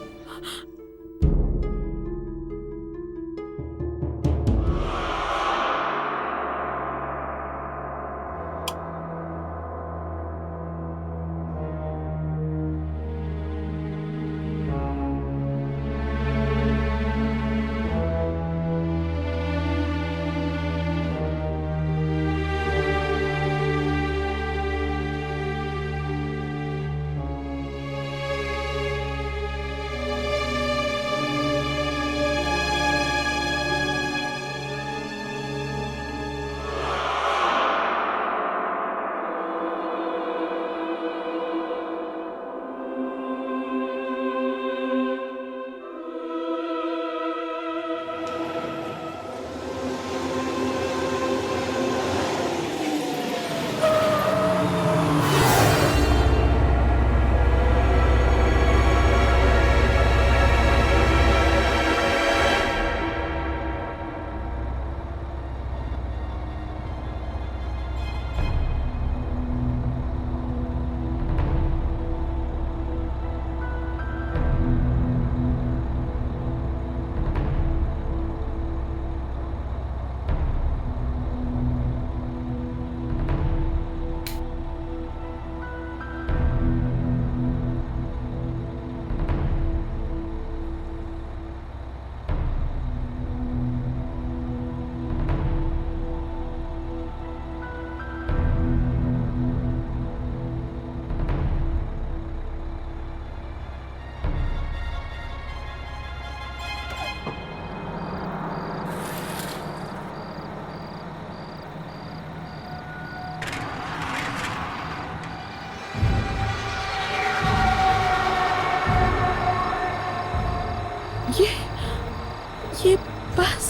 ये बस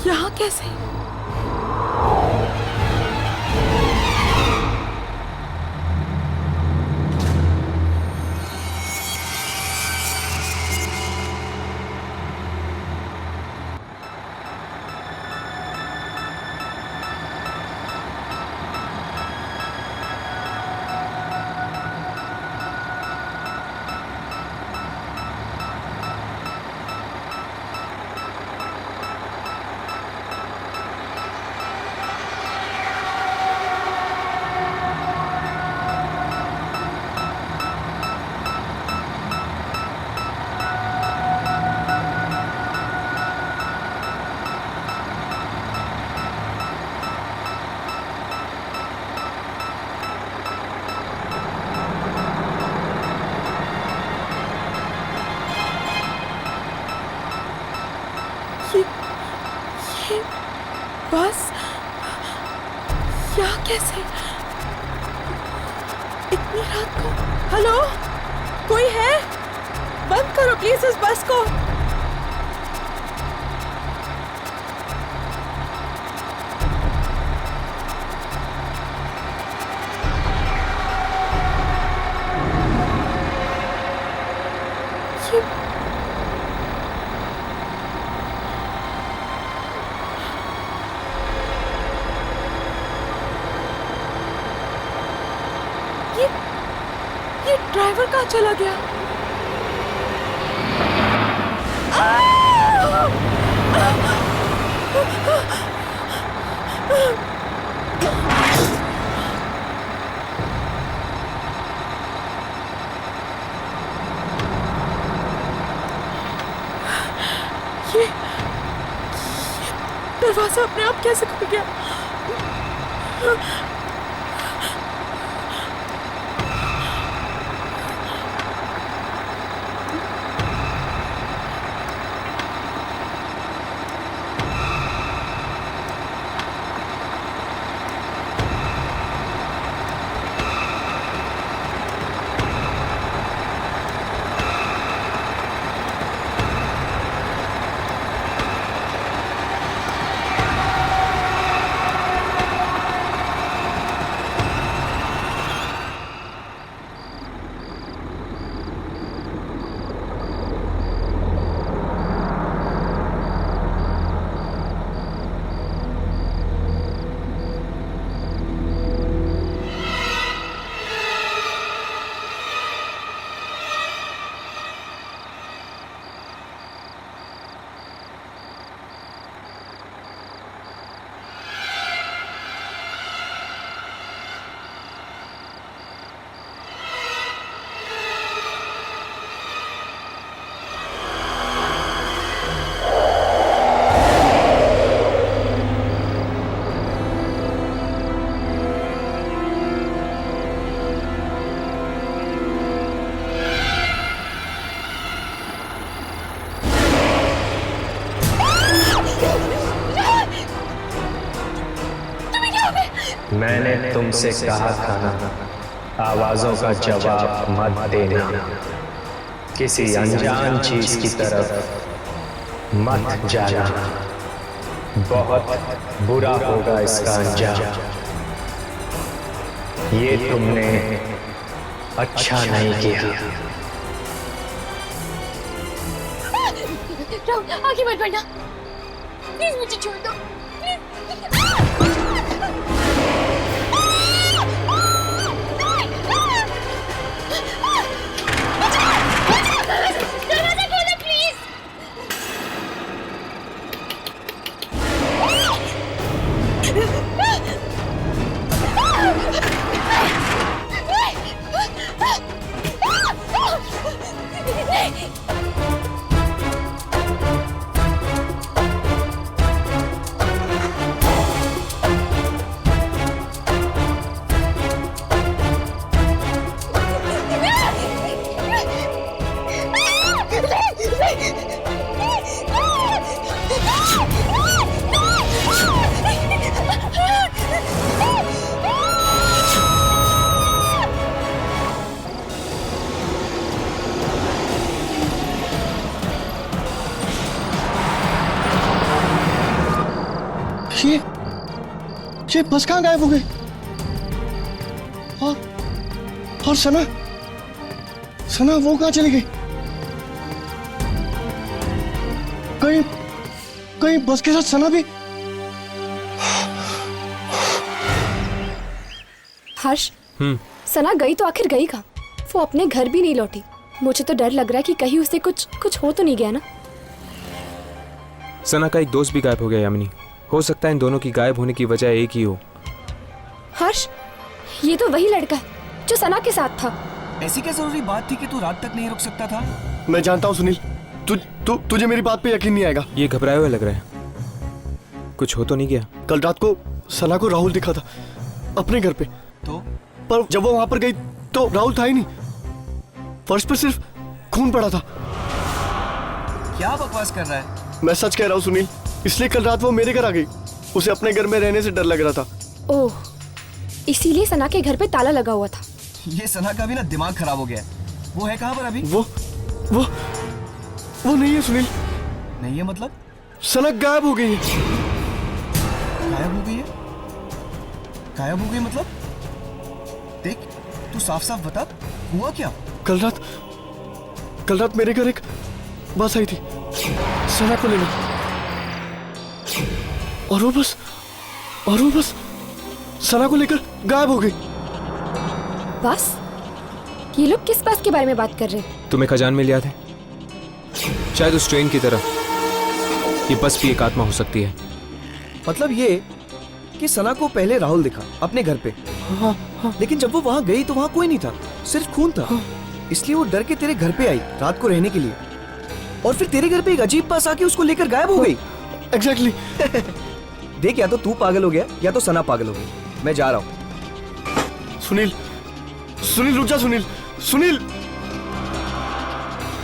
यहाँ कैसे? ये बस यहाँ कैसे? इतनी रात को? हेलो, कोई है? बंद करो प्लीज इस बस को। ये ड्राइवर कहाँ चला गया? ये दरवाजा अपने आप कैसे खुल गया? मैंने तुमसे कहा था ना, आवाजों का जवाब मत देना, किसी अनजान चीज की तरफ मत जाना, बहुत बुरा होगा इसका अंजाम। ये तुमने अच्छा नहीं किया। राहुल, आगे मत बढ़ना, प्लीज मुझे छोड़ दो, ये बस कहाँ गायब हो गई? और सना सना वो कहाँ चली गई? कहीं कहीं बस के साथ सना भी? हर्ष, सना गई तो आखिर गई कहाँ? वो अपने घर भी नहीं लौटी। मुझे तो डर लग रहा है कि कहीं उसे कुछ हो तो नहीं गया ना। सना का एक दोस्त भी गायब हो गया यामिनी। हो सकता है इन दोनों की गायब होने की वजह एक ही हो। हर्ष, ये तो वही लड़का है जो सना के साथ था। ऐसी क्या जरूरी बात थी कि तू रात तक नहीं रुक सकता था? मैं जानता हूँ सुनील, तुझे मेरी बात पे यकीन नहीं आएगा। ये घबराए हुए लग रहा है। कुछ हो तो नहीं गया? कल रात को सना को राहुल दिखा था अपने घर पे। तो? पर जब वो वहां पर गई तो राहुल था ही नहीं। फर्श पर सिर्फ खून पड़ा था। क्या बकवास कर रहा है? मैं सच कह रहा हूँ सुनील, इसलिए कल रात वो मेरे घर आ गई। उसे अपने घर में रहने से डर लग रहा था। ओह, इसीलिए सना के घर पे ताला लगा हुआ था। ये सना का भी ना दिमाग खराब हो गया है। वो है कहाँ पर अभी? वो नहीं है सुनील। नहीं है मतलब? सना गायब हो गई है। गायब हो गई है? गायब हो गई मतलब? देख, तू साफ साफ बता, हुआ क्या? कल रात मेरे घर एक बस आई थी सना को लेने, और वो बस सना को लेकर गायब हो गई। बस? ये लोग किस बस के बारे में बात कर रहे हैं? तुम्हें खजान में लिया था? शायद उस ट्रेन की तरह ये बस भी एक आत्मा हो सकती है। मतलब ये कि सना को पहले राहुल दिखा अपने घर पे। हाँ। लेकिन जब वो वहां गई तो वहां कोई नहीं था, सिर्फ खून था। इसलिए वो डर के तेरे घर पे आई रात को रहने के लिए, और फिर तेरे घर पे एक अजीब बस आके उसको लेकर गायब हो गई। एग्जैक्टली। देख, या तो तू पागल हो गया या तो सना पागल हो गई। मैं जा रहा हूँ। सुनील रुक जा। सुनील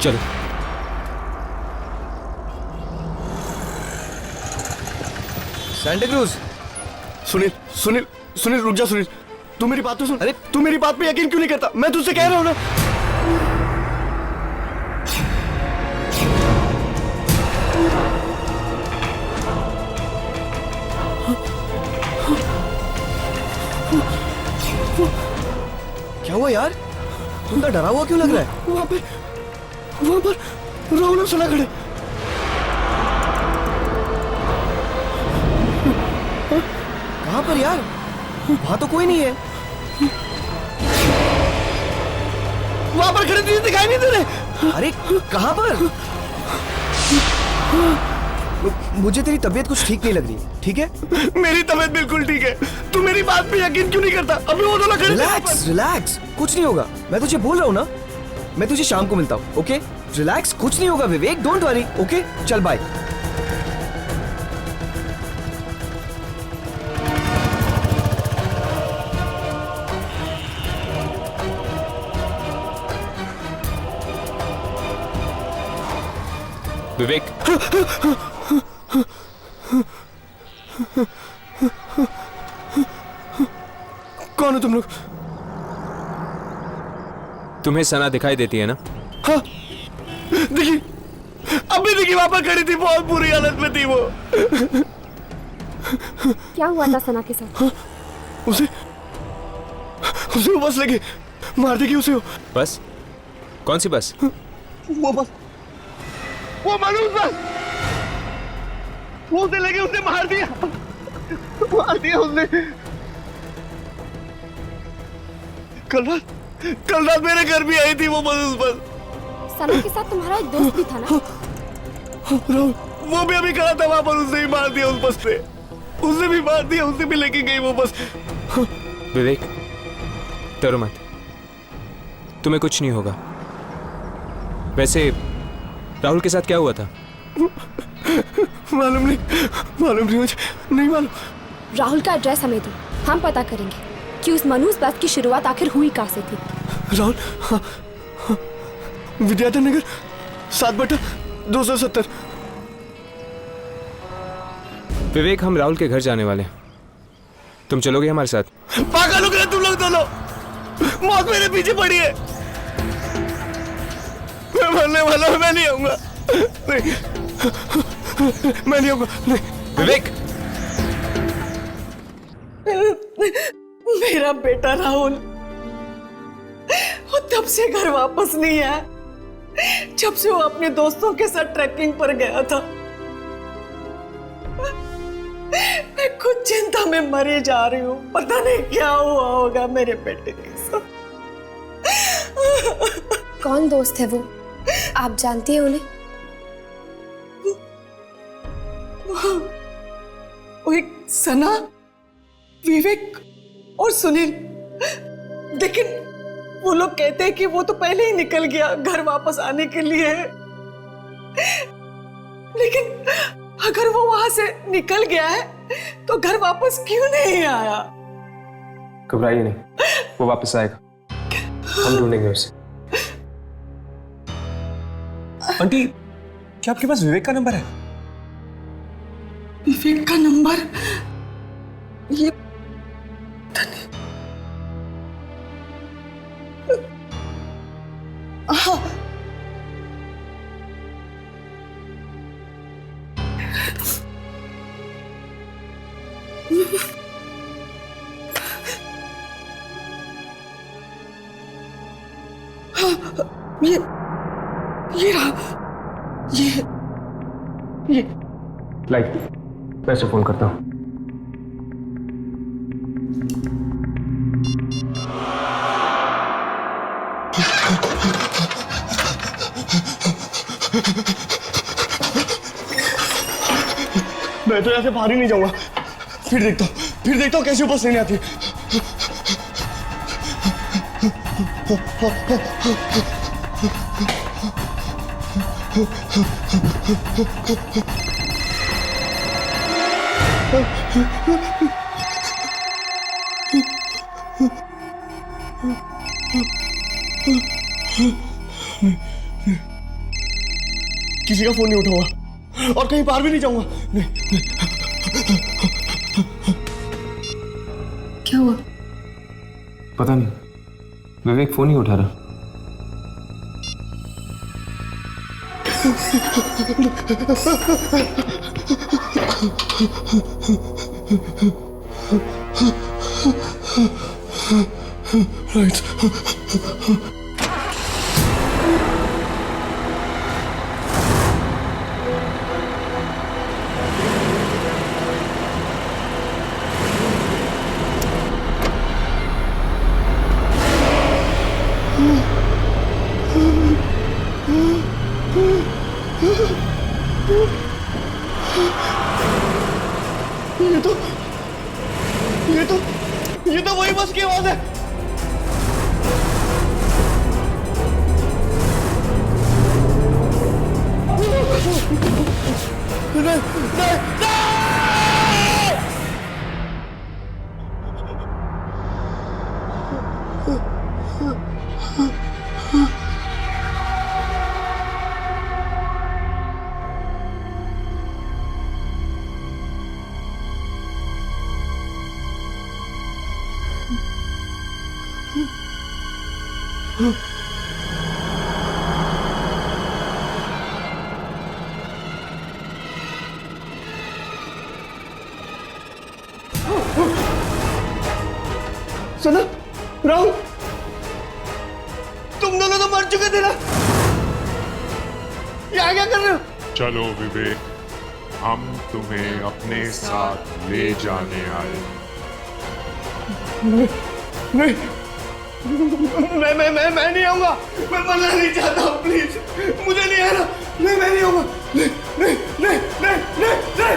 चलो। Santa cruise. सुनील रुक जा। सुनील, तू मेरी बात तो सुन। अरे तू मेरी बात पे यकीन क्यों नहीं करता? मैं तुझसे कह रहा हूँ ना। क्या हुआ यार? तुमका डरा हुआ क्यों लग रहा है? वहां पर राहुल और सना खड़े। कहाँ पर यार? वहां तो कोई नहीं है। वहां पर खड़े तुझे दिखाई नहीं दे रहे? अरे कहाँ पर? मुझे तेरी तबीयत कुछ ठीक नहीं लग रही, ठीक है? मेरी तबीयत बिल्कुल ठीक है। तू मेरी बात पे यकीन क्यों नहीं करता? अभी वो दोनों खड़े। रिलैक्स, कुछ नहीं होगा। मैं तुझे बोल रहा हूँ ना, मैं तुझे शाम को मिलता हूँ, ओके? रिलैक्स, कुछ नहीं होगा विवेक, डोंट वरी, ओके? चल बाय। विवेक, कौन हो तुम लोग? तुम्हें सना दिखाई देती है ना? हाँ, देखी, अभी देखी वहां पर खड़ी थी, बहुत बुरी हालत में थी वो। क्या हुआ था सना के साथ? उसे वो बस लगी, मार देगी उसे। बस? कौन सी बस? वो बस, वो मनुष्य बस, वो उसे लगी, उसे मार दिया उसने। कल रात मेरे घर भी आई थी वो मनुष्य बस। सना के साथ तुम्हारा एक दोस्त भी था ना? राहुल, वो भी अभी खड़ा था वहां पर, उसने भी मार दिया उस बस पे। उसने भी मार दिया, उसे भी लेके गई वो बस। विवेक, डरो मत, तुम्हें कुछ नहीं होगा। वैसे राहुल के साथ क्या हुआ था? मालूम नहीं मुझे, नहीं मालूम। राहुल का एड्रेस हमें दो, हम पता करेंगे कि उस मनुष्य बात की शुरुआत आखिर हुई कहाँ से थी। राहुल, विद्याधर नगर 7/270। विवेक, हम राहुल के घर जाने वाले हैं, तुम चलोगे हमारे साथ? पागल हो गए तुम लोग दोनों, मौत मेरे पीछे पड़ी है। मैं मरने वाला हूं, मैं नहीं आऊंगा। मैं नहीं आऊंगा। विवेक, मेरा बेटा राहुल वो तब से घर वापस नहीं आया जब से वो अपने दोस्तों के साथ ट्रैकिंग पर गया था। मैं खुद चिंता में मरी जा रही हूँ, पता नहीं क्या हुआ होगा मेरे बेटे के साथ। कौन दोस्त है वो, आप जानती हैं उन्हें? वो एक सना, विवेक और सुनील। लेकिन वो लोग कहते हैं कि वो तो पहले ही निकल गया घर वापस आने के लिए। लेकिन अगर वो वहां से निकल गया है तो घर वापस क्यों नहीं आया? घबराइए नहीं, वो वापस आएगा, हम ढूंढेंगे उसे। आंटी, क्या आपके पास विवेक का नंबर है? विवेक का नंबर? ये हाँ, ये रहा, ये लाइक, मैं उसे फोन करता हूँ। मैं तो यहाँ से बाहर ही नहीं जाऊंगा। फिर देखता हूँ कैसे बस नहीं आती। किसी का फोन नहीं उठाऊंगा और कहीं बाहर भी नहीं जाऊंगा। क्या हुआ? पता नहीं, विवेक फोन ही उठा रहा। राइट। ये तो वही बस की आवाज है। नहीं, नहीं, नहीं! सुनो, राहुल, तुम दोनों तो मर चुके थे ना? यहाँ क्या कर रहे हो? चलो विवेक, हम तुम्हें अपने साथ ले जाने आए। नहीं, मैं नहीं आऊंगा। मैं मरना नहीं चाहता हूँ, प्लीज मुझे नहीं आना। नहीं, मैं नहीं आऊंगा। नहीं, नहीं, नहीं, नहीं, नहीं,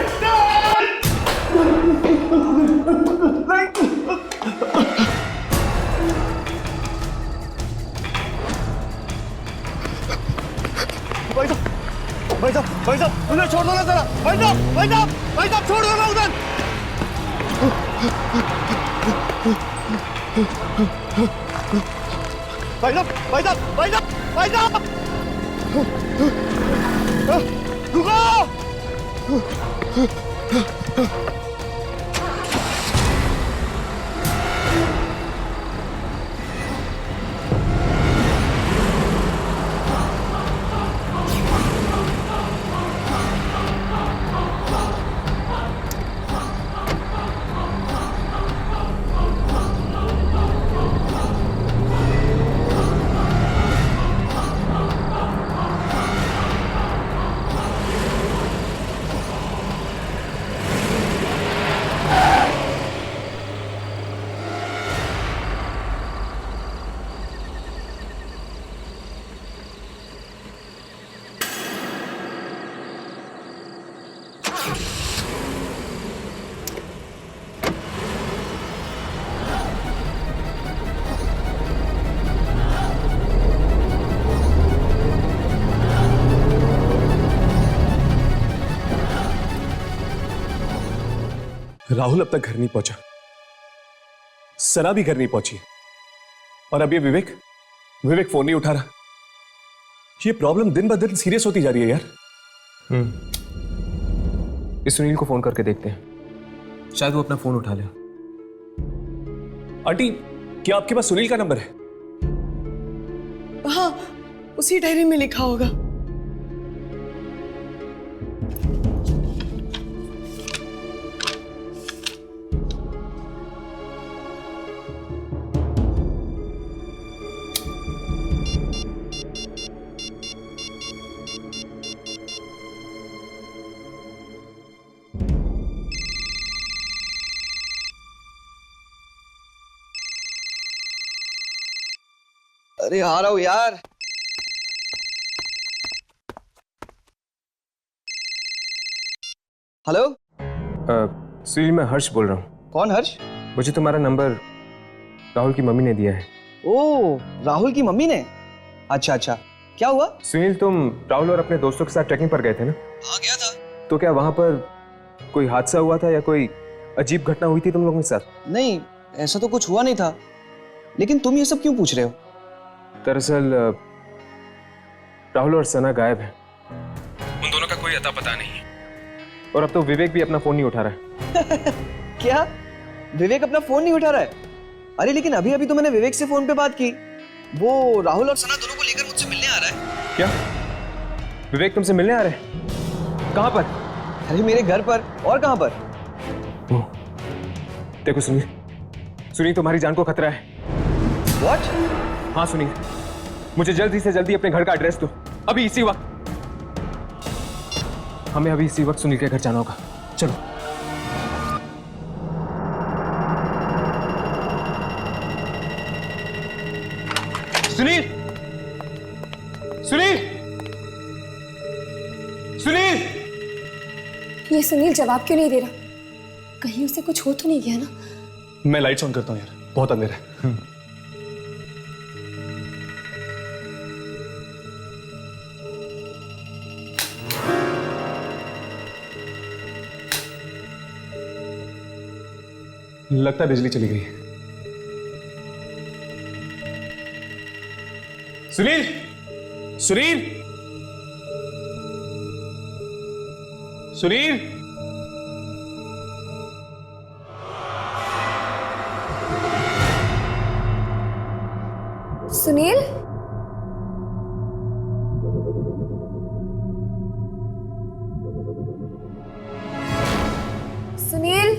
भाई साहब, उधर छोड़ दो ना जरा। भाई साहब, छोड़ दो ना उधर। भाई साहब, रुको। राहुल अब तक घर नहीं पहुंचा, सना भी घर नहीं पहुंची, और अब ये विवेक फोन नहीं उठा रहा। ये प्रॉब्लम दिन ब दिन सीरियस होती जा रही है यार। इस सुनील को फोन करके देखते हैं, शायद वो अपना फोन उठा ले। आंटी, क्या आपके पास सुनील का नंबर है? हाँ, उसी डायरी में लिखा होगा। अरे आ रहा हूं यार। हेलो सुनील, मैं हर्ष बोल रहा हूँ। कौन हर्ष? मुझे तुम्हारा नंबर राहुल की मम्मी ने दिया है। ओ, राहुल की मम्मी ने? अच्छा अच्छा, क्या हुआ? सुनील, तुम राहुल और अपने दोस्तों के साथ ट्रैकिंग पर गए थे ना? हाँ, गया था। तो क्या वहां पर कोई हादसा हुआ था या कोई अजीब घटना हुई थी तुम लोगों के साथ? नहीं, ऐसा तो कुछ हुआ नहीं था, लेकिन तुम ये सब क्यों पूछ रहे हो? दरअसल राहुल और सना गायब हैं। उन दोनों का कोई अता पता नहीं है, और अब तो विवेक भी अपना फोन नहीं उठा रहा है। क्या? विवेक अपना फोन नहीं उठा रहा है? अरे लेकिन अभी अभी तो मैंने विवेक से फोन पे बात की। वो राहुल और सना दोनों को लेकर मुझसे मिलने आ रहा है। क्या? विवेक तुमसे मिलने आ रहे हैं? कहां पर? अरे मेरे घर पर। और कहां पर? देखो सुनील, तुम्हारी जान को खतरा है। What? हाँ सुनील, मुझे जल्दी से जल्दी अपने घर का एड्रेस दो, अभी इसी वक्त। हमें अभी इसी वक्त सुनील के घर जाना होगा। चलो। सुनील, सुनील, सुनील! ये सुनील जवाब क्यों नहीं दे रहा? कहीं उसे कुछ हो तो नहीं गया ना? मैं लाइट्स ऑन करता हूँ यार, बहुत अंधेरा है। लगता है बिजली चली गई। सुनील, सुनील, सुनील! सुनील? सुनील?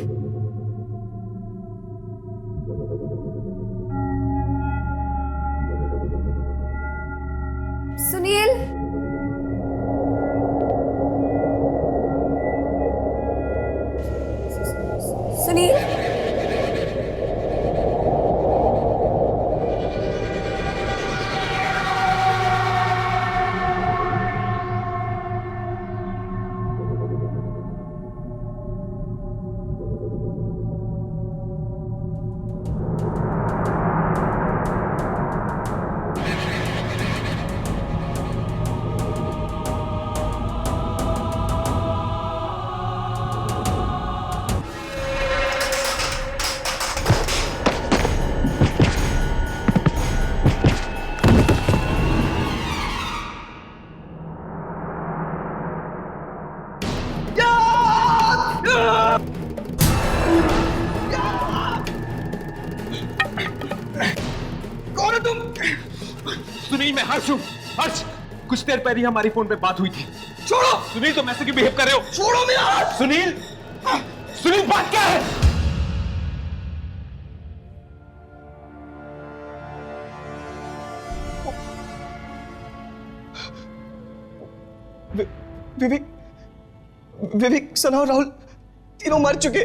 सुनील? सुनील? कौन हो तुम? सुनील, मैं हर्ष हूँ। हर्ष, कुछ देर पहले हमारी फोन पे बात हुई थी। छोड़ो! सुनील, तुम ऐसे क्यों बिहेव कर रहे हो? छोड़ो मेरा हाथ! सुनील, सुनील, बात क्या है? विवेक, सना और राहुल तीनों मर चुके।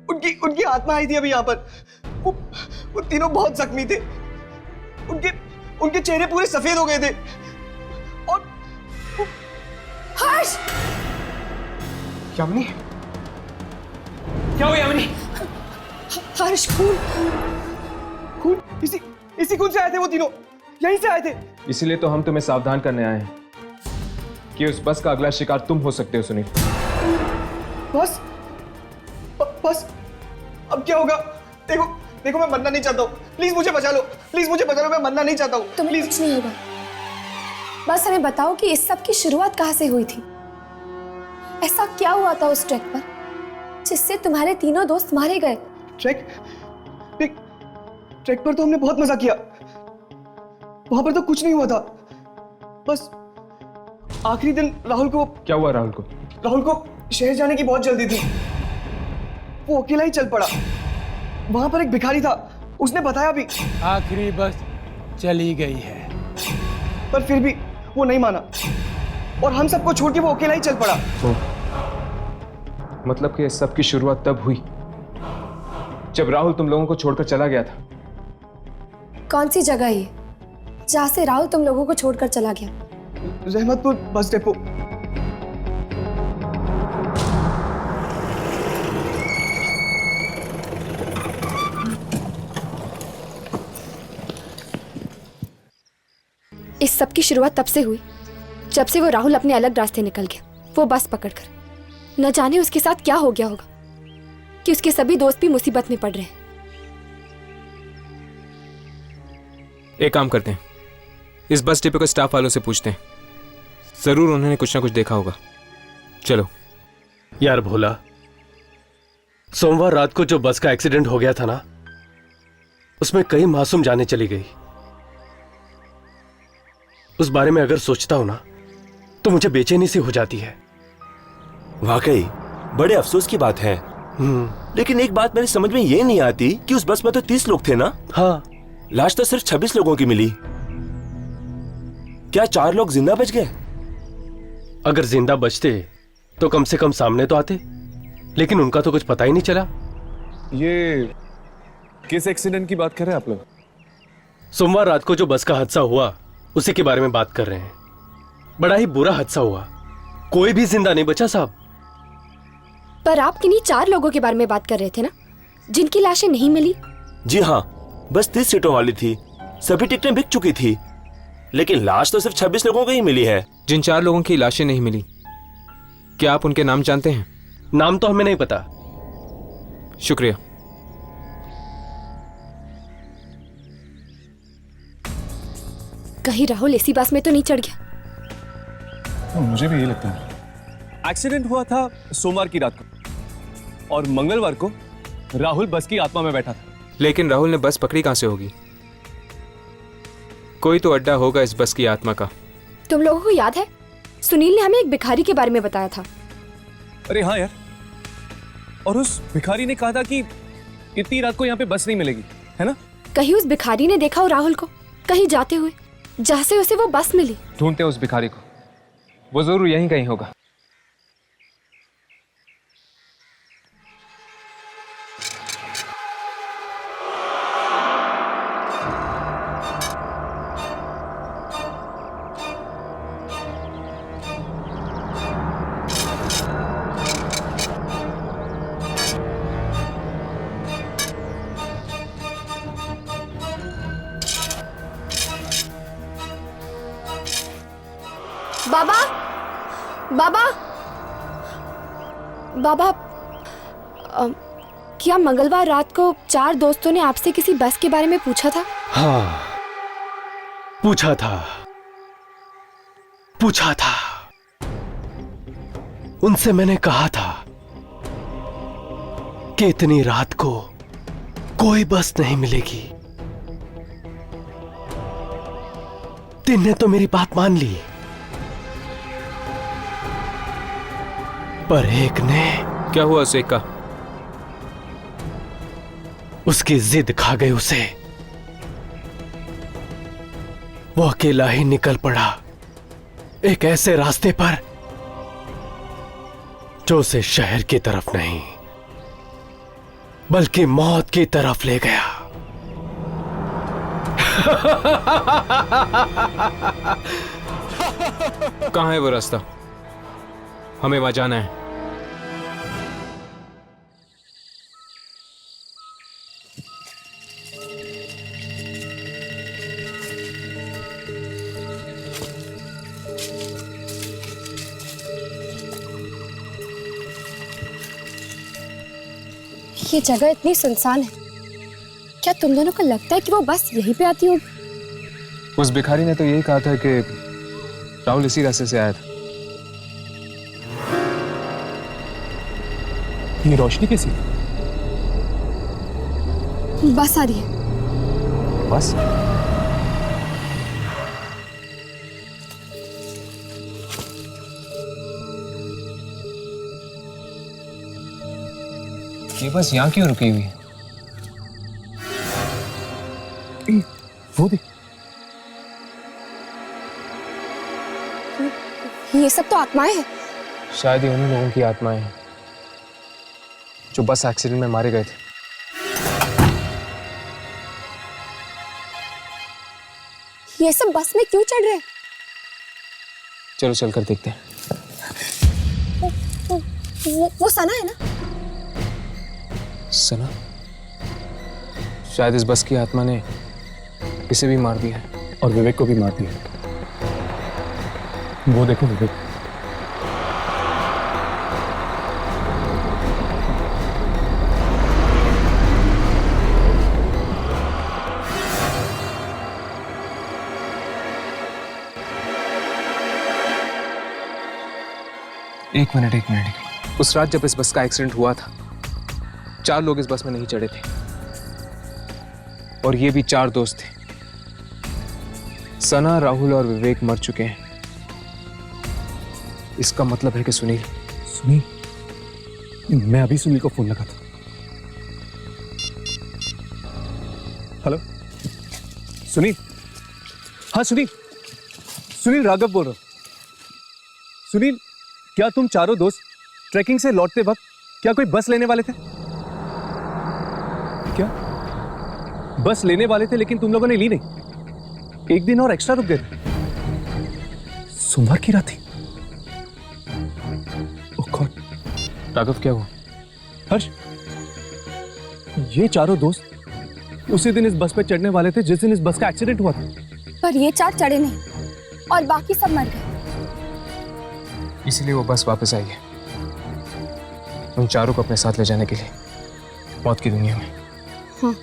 उनकी आत्मा आई थी अभी यहाँ पर। वो तीनों बहुत जख्मी थे। उनके चेहरे पूरे सफेद हो गए थे। और हर्ष! यामिनी, क्या हुआ यामिनी? हर्ष, खून इसी खून से आए थे वो तीनों, यहीं से आए थे। इसीलिए तो हम तुम्हें सावधान करने आए हैं कि उस बस का अगला शिकार तुम हो सकते हो। सुनील, बस बस अब क्या होगा? देखो देखो, मैं मरना नहीं चाहता हूँ, प्लीज मुझे बचा लो, प्लीज मुझे बचा लो, मैं मरना नहीं चाहता हूँ। तुम्हें कुछ नहीं होगा, बस हमें बताओ कि इस सब की शुरुआत कहाँ से हुई थी? ऐसा क्या हुआ था उस ट्रैक पर जिससे तुम्हारे तीनों दोस्त मारे गए? ट्रैक पर तो हमने बहुत मजा किया, वहां पर तो कुछ नहीं हुआ था, बस आखिरी दिन राहुल को। क्या हुआ राहुल को? राहुल को शहर जाने की बहुत जल्दी थी, वो अकेला ही चल पड़ा। वहां पर एक भिखारी था, उसने बताया भी। आखिरी बस चली गई है, पर फिर भी वो नहीं माना और हम सबको छोड़ के वो अकेला ही चल पड़ा। मतलब कि सब की शुरुआत तब हुई जब राहुल तुम लोगों को छोड़कर चला गया था। कौन सी जगह है ये जहाँ से राहुल तुम लोगों को छोड़कर चला गया? Rahmatpur bus depot. इस सब की शुरुआत तब से हुई जब से वो राहुल अपने अलग रास्ते निकल गया, वो बस पकड़कर। न जाने उसके साथ क्या हो गया होगा कि उसके सभी दोस्त भी मुसीबत में पड़ रहे हैं। एक काम करते हैं, इस बस डिपो के स्टाफ वालों से पूछते हैं, जरूर उन्होंने कुछ ना कुछ देखा होगा। चलो। यार भोला, सोमवार रात को जो बस का एक्सीडेंट हो गया था ना, उसमें कई मासूम जानें चली गई। उस बारे में अगर सोचता हूं ना तो मुझे बेचैनी सी हो जाती है। वाकई बड़े अफसोस की बात है। लेकिन एक बात मेरी समझ में ये नहीं आती कि उस बस में तो 30 लोग थे ना? हाँ। लाश तो सिर्फ 26 लोगों की मिली। क्या 4 लोग जिंदा बच गए? अगर जिंदा बचते तो कम से कम सामने तो आते, लेकिन उनका तो कुछ पता ही नहीं चला। ये किस एक्सीडेंट की बात कर रहे हैं आप लोग? सोमवार रात को जो बस का हादसा हुआ उसी के बारे में बात कर रहे हैं। बड़ा ही बुरा हादसा हुआ, कोई भी जिंदा नहीं बचा साहब। पर आप किन्हीं 4 लोगों के बारे में बात कर रहे थे ना, जिनकी लाशें नहीं मिली? जी हाँ, बस 30 सीटों वाली थी, सभी टिकटें बिक चुकी थी, लेकिन लाश तो सिर्फ 26 लोगों की ही मिली है। जिन 4 लोगों की लाशें नहीं मिली, क्या आप उनके नाम जानते हैं? नाम तो हमें नहीं पता। शुक्रिया। कहीं राहुल इसी बस में तो नहीं चढ़ गया? मुझे भी यही लगता है। एक्सीडेंट हुआ था सोमवार की रात को और मंगलवार को राहुल बस की आत्मा में बैठा था। लेकिन राहुल ने बस पकड़ी कहां से होगी? कोई तो अड्डा होगा इस बस की आत्मा का। तुम लोगों को याद है सुनील ने हमें एक भिखारी के बारे में बताया था? अरे हाँ यार, और उस भिखारी ने कहा था कि इतनी रात को यहाँ पे बस नहीं मिलेगी, है ना? कहीं उस भिखारी ने देखा हो राहुल को कहीं जाते हुए, जहाँ से उसे वो बस मिली? ढूंढते हैं उस भिखारी को, वो जरूर यहीं कहीं होगा। बाबा, बाबा, बाबा, क्या मंगलवार रात को 4 दोस्तों ने आपसे किसी बस के बारे में पूछा था? हाँ, पूछा था। उनसे मैंने कहा था कि इतनी रात को कोई बस नहीं मिलेगी। तीन ने तो मेरी बात मान ली, पर एक ने। क्या हुआ उसे का? उसकी जिद खा गई उसे। वो अकेला ही निकल पड़ा एक ऐसे रास्ते पर जो उसे शहर की तरफ नहीं बल्कि मौत की तरफ ले गया। कहां है वो रास्ता? हमें वहां जाना है। ये जगह इतनी सुनसान है, क्या तुम दोनों को लगता है कि वो बस यहीं पे आती होगी? उस भिखारी ने तो यही कहा था कि राहुल इसी रास्ते से आया था। ये रोशनी कैसी? बस आ रही है। बस? ये बस यहाँ क्यों रुकी हुई है? वो देख, ये सब तो आत्माएं हैं। शायद ये उन्हीं लोगों की आत्माएं हैं जो बस एक्सीडेंट में मारे गए थे। ये सब बस में क्यों चढ़ रहे हैं? चलो चलकर देखते हैं। वो सना है ना? सना? शायद इस बस की आत्मा ने इसे भी मार दिया है और विवेक को भी मार दिया। वो देखो विवेक। एक मिनट। उस रात जब इस बस का एक्सीडेंट हुआ था, 4 लोग इस बस में नहीं चढ़े थे और ये भी 4 दोस्त थे। सना, राहुल और विवेक मर चुके हैं। इसका मतलब है कि सुनील। मैं अभी सुनील को फोन लगा था। हेलो सुनील। हाँ सुनील राघव बोल रहा हूं। सुनील, क्या तुम चारों दोस्त ट्रैकिंग से लौटते वक्त क्या कोई बस लेने वाले थे? क्या बस लेने वाले थे लेकिन तुम लोगों ने ली नहीं? एक दिन और एक्स्ट्रा रुक गए थे। सोमवार की रात थी। ओह गॉड। राघव क्या हुआ? हर्ष, ये चारों दोस्त उसी दिन इस बस पे चढ़ने वाले थे जिस दिन इस बस का एक्सीडेंट हुआ था। पर ये 4 चढ़े नहीं और बाकी सब मर गए। इसलिए वो बस वापस आई है उन चारों को अपने साथ ले जाने के लिए मौत की दुनिया में। हाँ,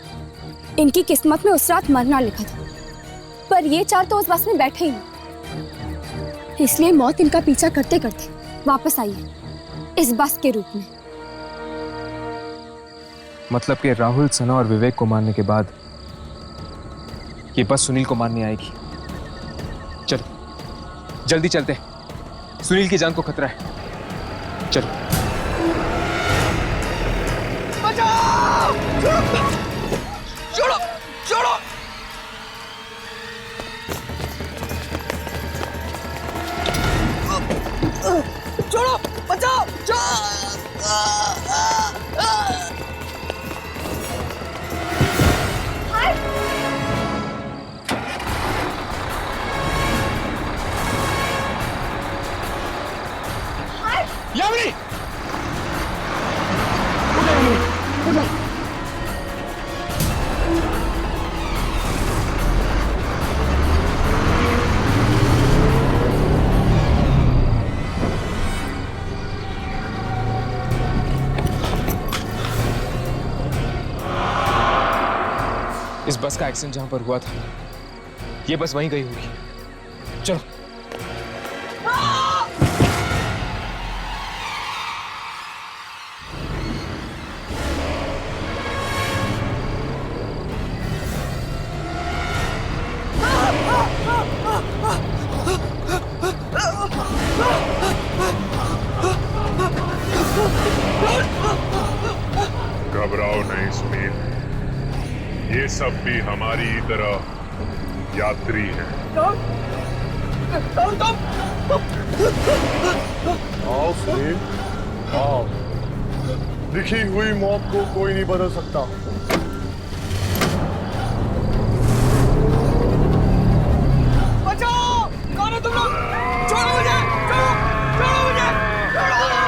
इनकी किस्मत में उस रात मरना लिखा था, पर ये 4 तो उस बस में बैठे ही नहीं। इसलिए मौत इनका पीछा करते करते वापस आई है इस बस के रूप में। मतलब कि राहुल, सना और विवेक को मारने के बाद ये बस सुनील को मारने आएगी। चलो जल्दी चलते हैं, सुनील की जान को खतरा है। चलो। बचाओ! छोड़ो! छोड़ो! छोड़ो! बचाओ! यामिनी! इस बस का एक्सीडेंट जहां पर हुआ था, ये बस वहीं गई होगी। चलो। घबराओ नहीं सुनील, ये सब भी हमारी तरह यात्री हैं। आओ सुनील, आओ। लिखी हुई मौत को कोई नहीं बदल सकता। बचाओ! कौन है तुम लोग? छोड़ो मुझे! छोड़ो! छोड़ो मुझे! छोड़ो!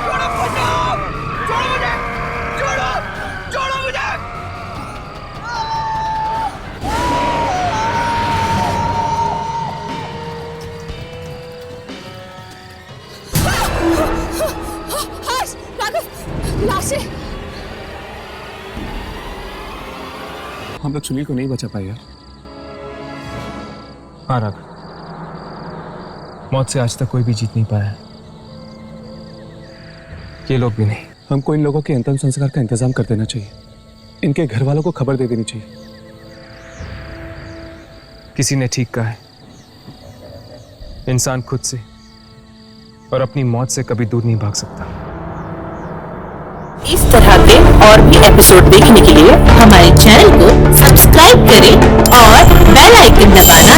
छोड़ो! बचाओ! छोड़ो मुझे! छोड़ो! छोड़ो मुझे! हर्ष, राघव, लाशें! हम लोग सुनील को नहीं बचा पाए यार। हाँ राघव, मौत से आज तक कोई भी जीत नहीं पाया, ये लोग भी नहीं। हमको इन लोगों के अंतिम संस्कार का इंतजाम कर देना चाहिए, इनके घर वालों को खबर दे देनी चाहिए। किसी ने ठीक कहा है, इंसान खुद से और अपनी मौत से कभी दूर नहीं भाग सकता। इस तरह के और भी एपिसोड देखने के लिए हमारे चैनल को सब्सक्राइब करें और बेल आइकन दबाना